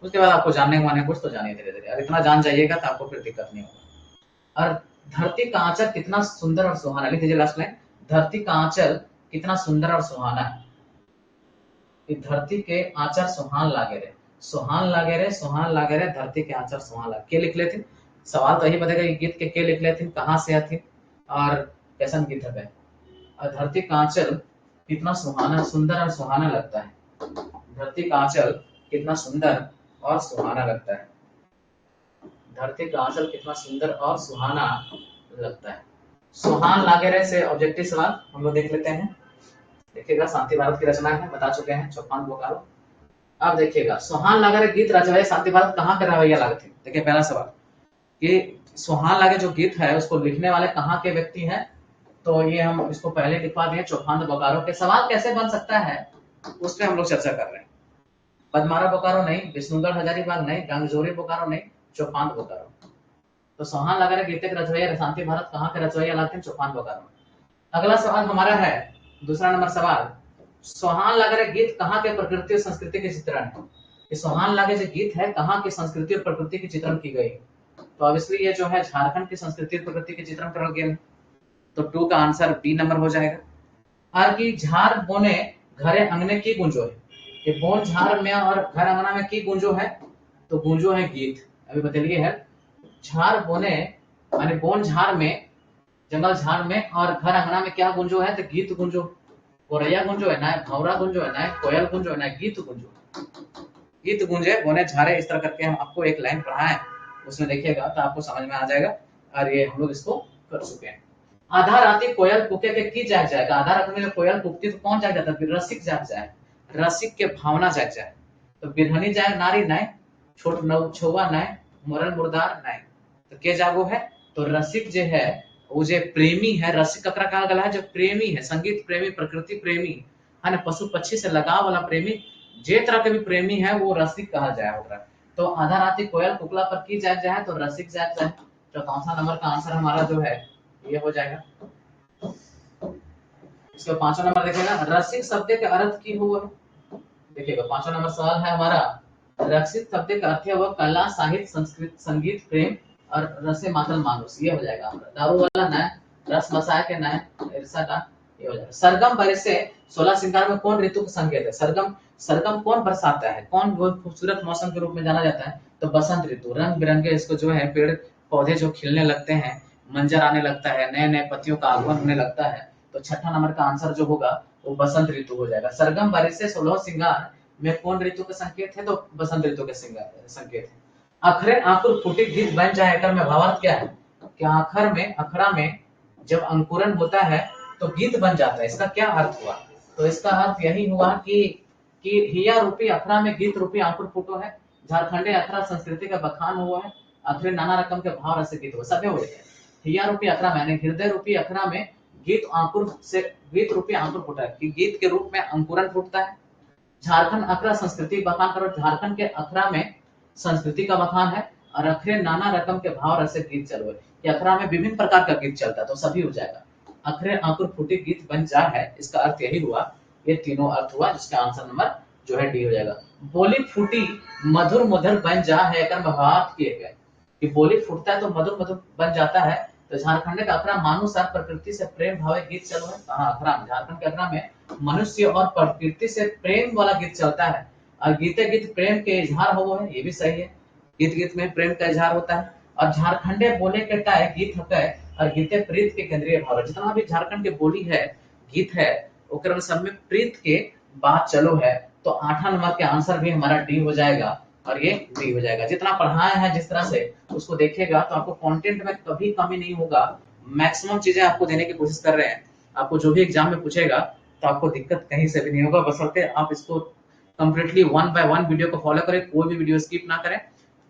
उसके बाद आपको जानने वाने कुछ तो जानिए धीरे धीरे, और इतना जान जाइएगा तो आपको फिर दिक्कत नहीं होगा। और धरती का आंचल कितना सुंदर और सुहाना, लिख दीजिए लास्ट लाइन, धरती का आंचल कितना सुंदर और सुहाना है। धरती के आंचल सुहान लागे रे, सुहान लागे रे, सुहान लागे रे, धरती के आंचल सुहान लागे। के लिख लेते, सवाल तो यही बताएगा कि गीत के लिख लेते, कहाँ से आती और कैसन गीत है। और धरती का आंचल कितना सुहाना, सुंदर और सुहाना लगता है। धरती का आंचल कितना सुंदर और सुहाना लगता है, धरती का आंचल कितना सुंदर और सुहाना लगता है। सुहान लागे रे से ऑब्जेक्टिव सवाल हम लोग देख लेते हैं। देखिएगा, शांति भारत की रचना है, बता चुके हैं, चौपान बोकारो। अब देखिएगा, सुहान लागे रे गीत रचवाए शांति भारत कहाँ के रवैया लागते। देखिए पहला सवाल कि सुहान लागे जो गीत है उसको लिखने वाले कहाँ के व्यक्ति हैं। तो ये हम इसको पहले लिखवा दिए, चौपान बोकारो के। सवाल कैसे बन सकता है उस पर हम लोग चर्चा कर रहे हैं। पदमारा बोकारो नहीं, विष्णुगढ़ हजारीबाग नहीं, गंगजोरी बोकारो नहीं, चौपान बोकारो। तो सुहान लागे रे गीत के रचवैया शांति भारत कहाँ के रचवैया लागते हैं, चौपान बोकारो। अगला सवाल हमारा है, दूसरा नंबर सवाल, सुहान लागे रे गीत कहाँ के प्रकृति और संस्कृति के चित्रण है। ये सुहान लागे जो गीत है कहाँ की संस्कृति और प्रकृति की चित्रण की गई। तो ऑब्वियसली ये जो है झारखंड की संस्कृति और प्रकृति के चित्रण करल गया। तो 2 का आंसर बी नंबर हो जाएगा। आर की झार बोने घरे अंगने की गुंजो है, कि बोन झार में और घर अंगना में की गुंजो है, तो गुंजो है गीत। अभी बदलिए है, झार बोने माने बोन झार में जंगल झाड़ में और घर अंगना में क्या गुंजो है, तो गीत गुंजो, गोरैया गुंजो है ना, भौरा गुंजो है ना, कोयल गुंजो है ना, गीत गुंजो, गीत गूंजे बोने झारे। इस तरह करके हम आपको एक लाइन पढ़ाएं, उसमें देखिएगा तो आपको समझ में आ जाएगा। और ये हम लोग इसको कर चुके हैं। आधा राती कोयल कूके के की जाग जाएगा, आधा रात में कोयल कूकती तो कौन जाग जाता है, रसिक जाग जाए, रसिक के भावना जाग जाए। तो बिरहनी जाए नारी नाय, छोट नौ छुआ नाय, मरन मुर्दार नाय, तो के जागो है, तो रसिक जो है वो जो प्रेमी है, रसिक ककरा कहा गया है, जो प्रेमी है, संगीत प्रेमी, प्रकृति प्रेमी है ना, पशु पक्षी से लगाव वाला प्रेमी, जे तरह के भी प्रेमी है वो रसिक कहा जाए होगा। तो आधा राती कोयल कुकला पर की जाग जाए तो रसिक जाग जाए। चौथा नंबर का आंसर हमारा जो है ये हो जाएगा। इसका पांचवा नंबर देखिएगा, रसिक शब्द के अर्थ की हुआ, देखिएगा पांचवा नंबर सवाल है हमारा, रसिक शब्द का अर्थ है वह कला, साहित्य, संस्कृत, संगीत, प्रेम और रसे मातल मानुष, ये हो जाएगा हमारा। दारू वाला न, रस बसाए के न, ईर्षा का, ये हो जाएगा। सरगम बरसे 16 श्रृंगार में कौन ऋतु का संकेत है, सरगम, सरगम कौन बरसाता है, कौन वो खूबसूरत मौसम के रूप में जाना जाता है, तो बसंत ऋतु। रंग बिरंगे इसको जो है पेड़ पौधे जो खिलने लगते हैं, मंजर आने लगता है, नए नए पत्तियों का आगमन होने लगता है, तो छठा नंबर का आंसर जो होगा वो बसंत ऋतु हो जाएगा। सरगम बरसे 16 श्रृंगार में कौन ऋतु का संकेत है, तो बसंत ऋतु के संकेत है। अखरे आंकुर फूटी गीत बन जाए, में भावार्थ क्या है, क्या आखर में, अखरा में जब अंकुरन होता है तो गीत बन जाता है, इसका क्या अर्थ हुआ, तो इसका अर्थ यही हुआ कि हिया रूपी अखरा में गीत रूपी अंकुर फूटो है, झारखंडी अखरा संस्कृति का बखान हुआ है, अखरे नाना रकम के भाव रस गीत हुआ, सभे हो गए। हिया रूपी अखरा में हृदय रूपी अखरा में गीत अंकुर से, गीत रूपी अंकुर फूटा है कि गीत के रूप में अंकुरन फूटता है। झारखंड अखरा संस्कृति बखान करो, झारखंड के अखरा में संस्कृति का बखान है, और अखरे नाना रकम के भाव रस गीत चलो है, अखरा में विभिन्न प्रकार का गीत चलता है, तो सभी हो जाएगा। अखरे अंकुर फूटी गीत बन जा है, इसका अर्थ यही हुआ, ये तीनों अर्थ हुआ, जिसका आंसर नंबर जो है डी हो जाएगा। बोली फूटी मधुर मधुर बन जा है, भावार्थ किए गए कि बोली फूटता है तो मधुर मधुर बन जाता है, तो झारखंड का अखरा मानुसार प्रकृति से प्रेम भावे गीत चलो है, कहा अखरा में, झारखंड के अखरा में मनुष्य और प्रकृति से प्रेम वाला गीत चलता है, और गीते गीत प्रेम के इजहार हो है, ये भी सही है, गीत गीत में प्रेम का इजहार होता है। और झारखंडे बोले के टाय गीत हकै, और गीते प्रीत के केंद्रीय भाव, जितना भी झारखंड के बोली है, गीत है, ओकरा सब में प्रीत के बात चलो है, तो 8वां नंबर के आंसर भी हमारा डी हो जाएगा, और ये डी हो जाएगा। जितना पढ़ाए हैं जिस तरह से उसको देखेगा तो आपको कंटेंट में कभी कमी नहीं होगा, मैक्सिमम चीजें आपको देने की कोशिश कर रहे हैं। आपको जो भी एग्जाम में पूछेगा तो आपको दिक्कत कहीं से भी नहीं होगा, बशर्ते आप इसको कंप्लीटली 1 बाय 1 वीडियो को फॉलो करें, कोई भी वीडियो स्किप ना करें,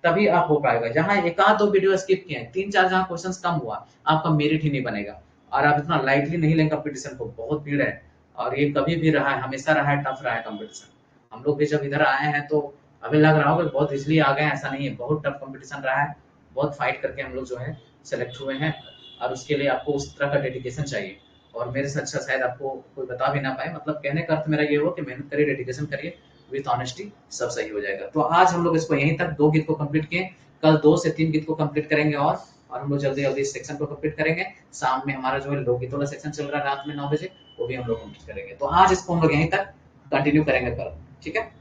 तभी आप हो पाएगा। जहां एक आध दो वीडियो स्किप किए हैं, 3-4 जहां क्वेश्चंस कम हुआ, आपका मेरिट ही नहीं बनेगा, और आप इतना लाइटली नहीं लेंगे कंपटीशन को, बहुत भीड़ है, और ये कभी भी रहा है, हमेशा रहा है, टफ रहा है कंपटीशन। हम लोग भी जब इधर आए हैं तो अभी लग रहा होगा बहुत इजली आ गए, ऐसा नहीं है, बहुत टफ कंपटीशन रहा है, बहुत फाइट करके हम लोग जो है सेलेक्ट हुए हैं, और उसके लिए आपको उस तरह का डेडिकेशन चाहिए, और मेरे से अच्छा शायद आपको कोई बता भी ना पाए। मतलब कहने का अर्थ मेरा ये हो कि मेहनत करिए, डेडिकेशन करिए, विथ ऑनेस्टी सब सही हो जाएगा। तो आज हम लोग इसको यहीं तक 2 गीत को कंप्लीट किए, कल 2 से 3 गीत को कंप्लीट करेंगे, और हम लोग जल्दी जल्दी इस सेक्शन को कंप्लीट करेंगे। शाम में हमारा जो है लोकगीतों वाला सेक्शन चल रहा है रात में 9 बजे, वो भी हम लोग कंप्लीट करेंगे। तो आज इसको हम लोग यहीं तक कंटिन्यू करेंगे कल, ठीक है।